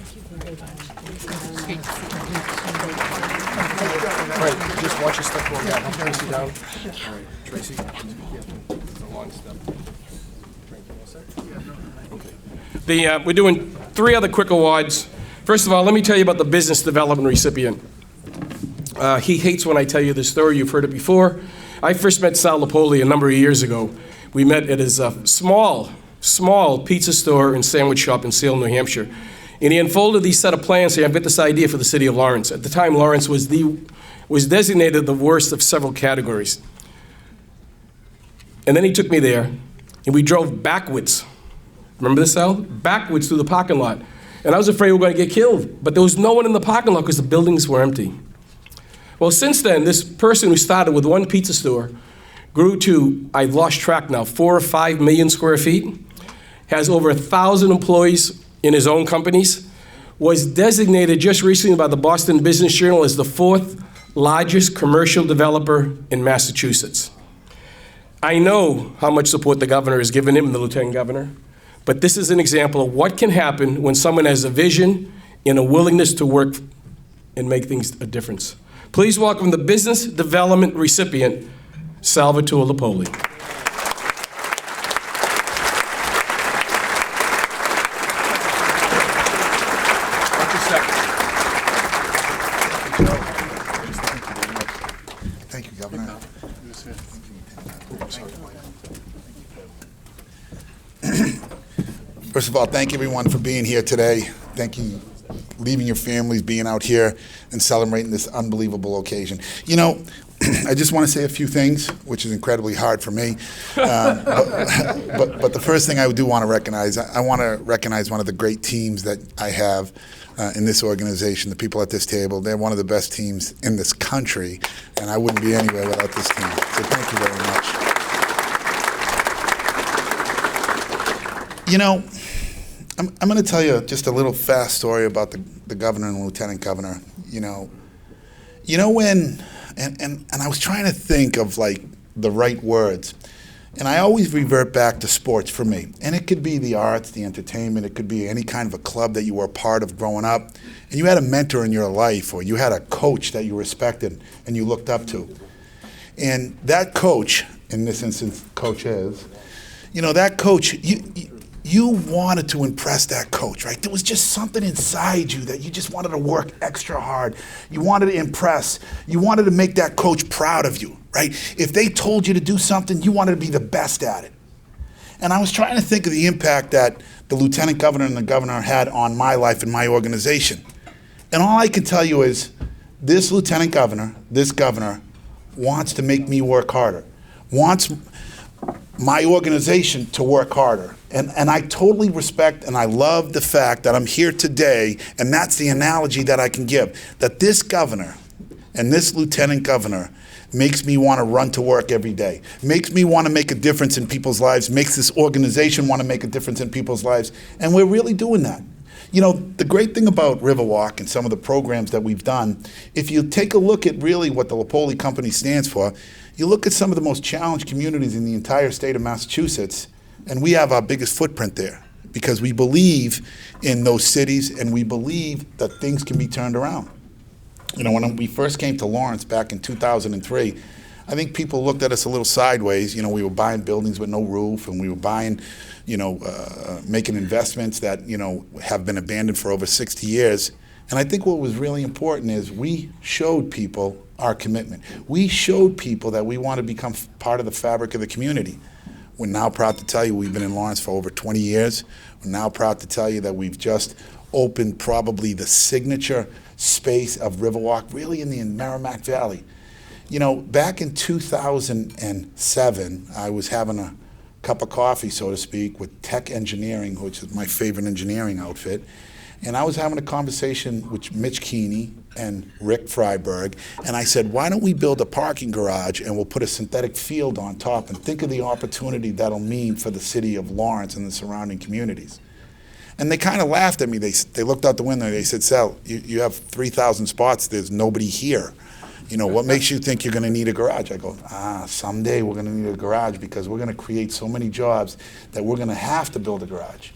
right, just watch your step going down. Help Tracy down. All right, Tracy. It's a long step. Okay. We're doing 3 other quick awards. First of all, let me tell you about the business development recipient. He hates when I tell you this story. You've heard it before. I first met Sal Napoli a number of years ago. We met at his small pizza store and sandwich shop in Salem, New Hampshire. And he unfolded these set of plans saying, I've got this idea for the city of Lawrence. At the time, Lawrence was designated the worst of several categories. And then he took me there, and we drove backwards. Remember this, Sal? Backwards through the parking lot. And I was afraid we were going to get killed. But there was no one in the parking lot because the buildings were empty. Well, since then, this person who started with one pizza store grew to, I've lost track now, 4 or 5 million square feet, has over 1,000 employees in his own companies, was designated just recently by the Boston Business Journal as the 4th largest commercial developer in Massachusetts. I know how much support the governor has given him, the lieutenant governor, but this is an example of what can happen when someone has a vision and a willingness to work and make things a difference. Please welcome the business development recipient, Salvatore Lipoli. Thank you, Governor. First of all, thank everyone for being here today. Thank you, leaving your families, being out here and celebrating this unbelievable occasion. You know, I just want to say a few things, which is incredibly hard for me. But the first thing I do want to recognize, I want to recognize one of the great teams that I have in this organization, the people at this table. They're one of the best teams in this country, and I wouldn't be anywhere without this team. So thank you very much. You know, I'm going to tell you just a little fast story about the governor and lieutenant governor. You know when, and I was trying to think of like the right words, and I always revert back to sports for me. And it could be the arts, the entertainment, it could be any kind of a club that you were a part of growing up, and you had a mentor in your life, or you had a coach that you respected and you looked up to. And that coach, in this instance, coach is, you know, that coach, you wanted to impress that coach, right? There was just something inside you that you just wanted to work extra hard. You wanted to impress. You wanted to make that coach proud of you, right? If they told you to do something, you wanted to be the best at it. And I was trying to think of the impact that the lieutenant governor and the governor had on my life and my organization. And all I can tell you is this lieutenant governor, this governor, wants to make me work harder, wants my organization to work harder. And I totally respect and I love the fact that I'm here today, and that's the analogy that I can give, that this governor and this lieutenant governor makes me want to run to work every day, makes me want to make a difference in people's lives, makes this organization want to make a difference in people's lives, and we're really doing that. You know, the great thing about Riverwalk and some of the programs that we've done, if you take a look at really what the Lipoli Company stands for, you look at some of the most challenged communities in the entire state of Massachusetts, and we have our biggest footprint there because we believe in those cities and we believe that things can be turned around. You know, when we first came to Lawrence back in 2003, I think people looked at us a little sideways. You know, we were buying buildings with no roof, and we were buying, you know, making investments that, you know, have been abandoned for over 60 years. And I think what was really important is we showed people our commitment. We showed people that we want to become part of the fabric of the community. We're now proud to tell you we've been in Lawrence for over 20 years. We're now proud to tell you that we've just opened probably the signature space of Riverwalk, really in the Merrimack Valley. You know, back in 2007, I was having a cup of coffee, so to speak, with Tech Engineering, which is my favorite engineering outfit. And I was having a conversation with Mitch Keeney and Rick Freiberg, and I said, why don't we build a parking garage and we'll put a synthetic field on top, and think of the opportunity that'll mean for the city of Lawrence and the surrounding communities. And they kind of laughed at me. They looked out the window and they said, Sal, you have 3,000 spots, there's nobody here. You know, what makes you think you're going to need a garage? I go, someday we're going to need a garage because we're going to create so many jobs that we're going to have to build a garage.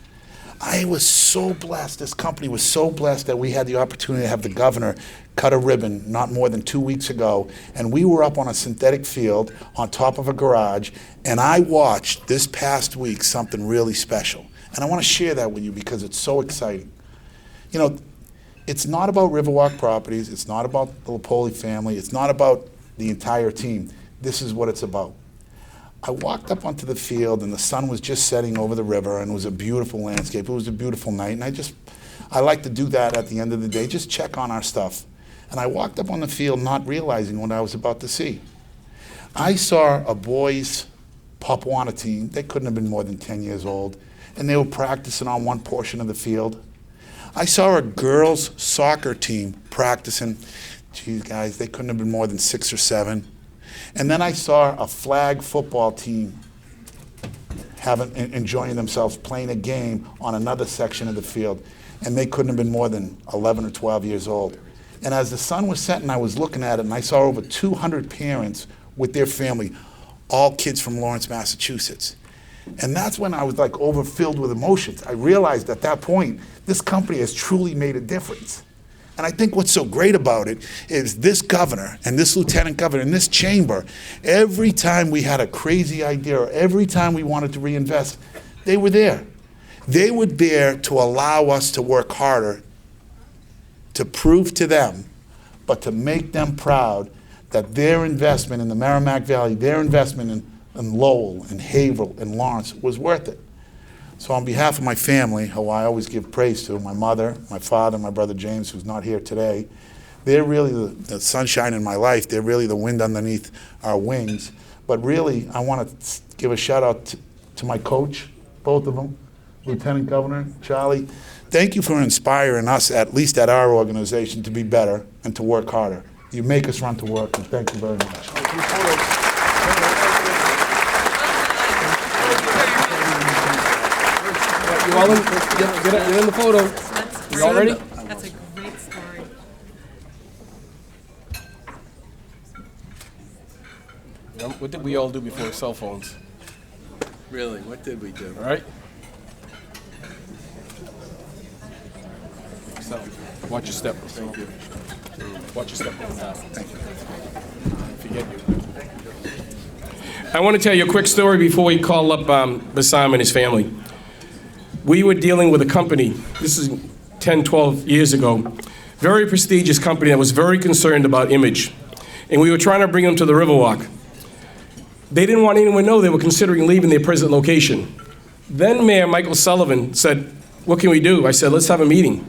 I was so blessed, this company was so blessed that we had the opportunity to have the governor cut a ribbon not more than 2 weeks ago, and we were up on a synthetic field on top of a garage, and I watched this past week something really special. And I want to share that with you because it's so exciting. You know, it's not about Riverwalk Properties, it's not about the Lapoli family, it's not about the entire team. This is what it's about. I walked up onto the field and the sun was just setting over the river and it was a beautiful landscape. It was a beautiful night, and I like to do that at the end of the day, just check on our stuff. And I walked up on the field not realizing what I was about to see. I saw a boys' Papuana team. They couldn't have been more than 10 years old, and they were practicing on one portion of the field. I saw a girls' soccer team practicing. Geez, guys, they couldn't have been more than 6 or 7. And then I saw a flag football team enjoying themselves playing a game on another section of the field, and they couldn't have been more than 11 or 12 years old. And as the sun was setting, I was looking at it, and I saw over 200 parents with their family, all kids from Lawrence, Massachusetts. And that's when I was like overfilled with emotions. I realized at that point, this company has truly made a difference. And I think what's so great about it is this governor and this lieutenant governor and this chamber, every time we had a crazy idea or every time we wanted to reinvest, they were there. They were there to allow us to work harder, to prove to them, but to make them proud that their investment in the Merrimack Valley, their investment in Lowell and Haverhill and Lawrence was worth it. So on behalf of my family, who I always give praise to, my mother, my father, my brother James, who's not here today, they're really the sunshine in my life. They're really the wind underneath our wings. But really, I want to give a shout out to my coach, both of them, Lieutenant Governor Charlie. Thank you for inspiring us, at least at our organization, to be better and to work harder. You make us run to work, and thank you very much. You all in, get in the photo. You all ready? That's a great story. What did we all do before cell phones? Really, what did we do? All right? So, watch your step. Thank you. Watch your step. Thank you. Forget you. I want to tell you a quick story before we call up Bassam and his family. We were dealing with a company, this is 10, 12 years ago, very prestigious company that was very concerned about image. And we were trying to bring them to the Riverwalk. They didn't want anyone to know they were considering leaving their present location. Then Mayor Michael Sullivan said, what can we do? I said, let's have a meeting.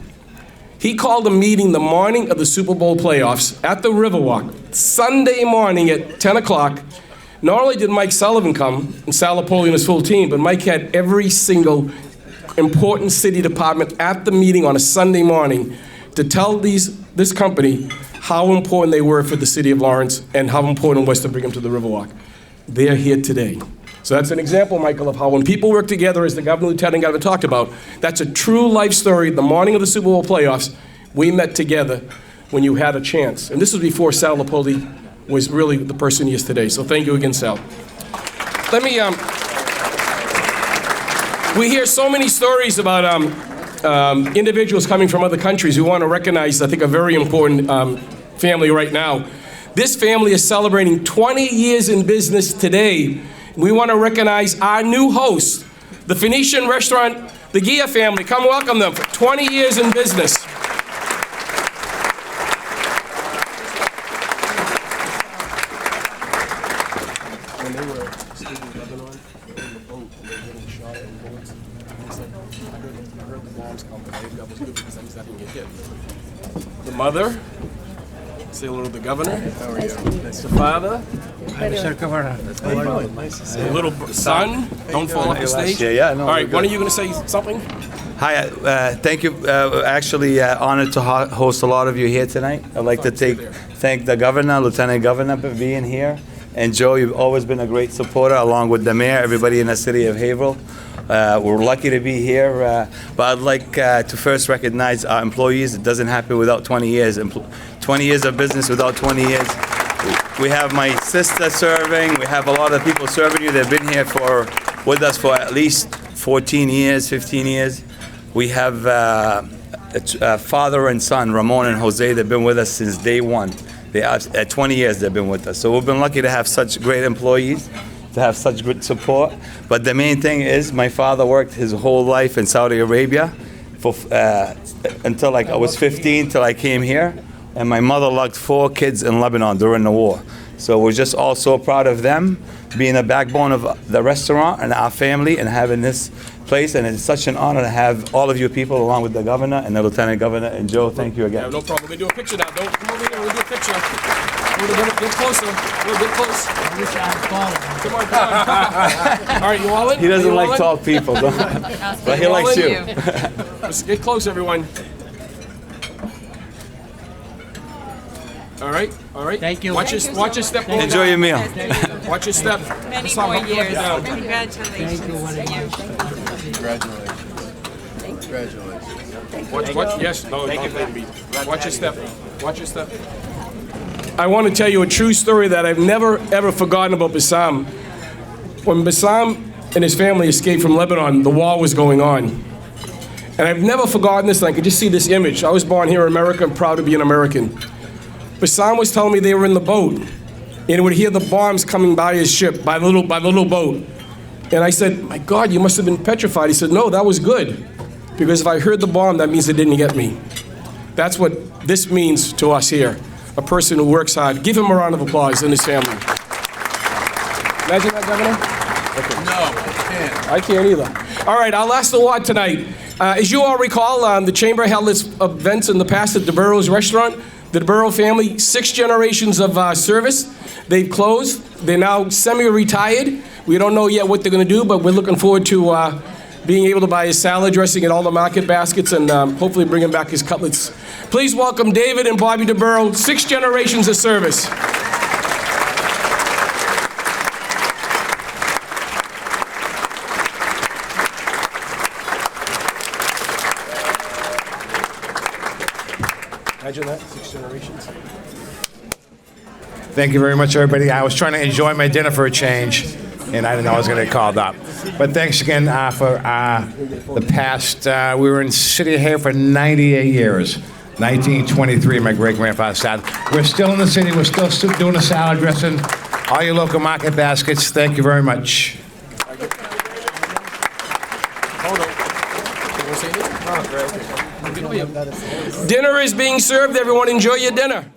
He called a meeting the morning of the Super Bowl playoffs at the Riverwalk, Sunday morning at 10 o'clock. Not only did Mike Sullivan come, and Sal Lapoli and his full team, but Mike had every single important city department at the meeting on a Sunday morning to tell this company how important they were for the city of Lawrence and how important it was to bring them to the Riverwalk. They're here today. So that's an example, Michael, of how when people work together, as the governor and lieutenant governor talked about, that's a true life story. The morning of the Super Bowl playoffs, we met together when you had a chance. And this was before Sal Lapoli was really the person he is today. So thank you again, Sal. Let me, We hear so many stories about individuals coming from other countries. We want to recognize, I think, a very important family right now. This family is celebrating 20 years in business today. We want to recognize our new host, the Phoenician restaurant, the Gia family. Come welcome them for 20 years in business. When they were still in Lebanon, they were in the boat and they were getting shot at bullets. It's like, I heard the bombs come, but that was good because I was not going to get hit. The mother, say hello to the governor. How are you? The father. The little son, don't fall off the stage. All right, when are you going to say something? Hi, thank you. Actually, honored to host a lot of you here tonight. I'd like to thank the governor, lieutenant governor, for being here. And Joe, you've always been a great supporter, along with the mayor, everybody in the city of Haverhill. We're lucky to be here, but I'd like to first recognize our employees. It doesn't happen without 20 years. 20 years of business without 20 years. We have my sister serving. We have a lot of people serving you. They've been here with us for at least 14 years, 15 years. We have father and son, Ramon and Jose. They've been with us since day one. At 20 years they've been with us. So we've been lucky to have such great employees, to have such good support. But the main thing is my father worked his whole life in Saudi Arabia until I was 15, till I came here. And my mother logged 4 kids in Lebanon during the war. So we're just all so proud of them being a backbone of the restaurant and our family and having this place. And it's such an honor to have all of you people along with the governor and the lieutenant governor. And Joe, thank you again. Yeah, no problem. We'll do a picture now. Don't come over here. We'll do a picture. A little bit closer. A little bit close. I wish I had followed. Come on. All right, you all in? He doesn't like tall people, but he likes you. Let's get close, everyone. All right, all right. Thank you. Watch your step. Enjoy your meal. Watch your step. Many more years. Congratulations. Congratulations. Yes, no, watch your step. Watch your step. I want to tell you a true story that I've never, ever forgotten about Bassam. When Bassam and his family escaped from Lebanon, the war was going on. And I've never forgotten this, and I could just see this image. I was born here in America and proud to be an American. Bassam was telling me they were in the boat, and he would hear the bombs coming by his ship, by the little boat. And I said, my God, you must have been petrified. He said, no, that was good. Because if I heard the bomb, that means it didn't get me. That's what this means to us here. A person who works hard. Give him a round of applause and his family. Imagine that, Governor? Okay. No, I can't. I can't either. All right, our last award tonight. As you all recall, the Chamber held its events in the past at DeBurro's restaurant. The DeBurro family, 6 generations of service. They've closed. They're now semi-retired. We don't know yet what they're going to do, but we're looking forward to being able to buy his salad dressing at all the market baskets and hopefully bring him back his cutlets. Please welcome David and Bobby DeBurro, 6 generations of service. Imagine that, 6 generations. Thank you very much, everybody. I was trying to enjoy my dinner for a change, and I didn't know I was going to get called up. But thanks again for the past. We were in the city of Haverhill for 98 years. 1923, my great-grandfather started. We're still in the city. We're still doing the salad dressing. All your local market baskets. Thank you very much. Dinner is being served. Everyone enjoy your dinner.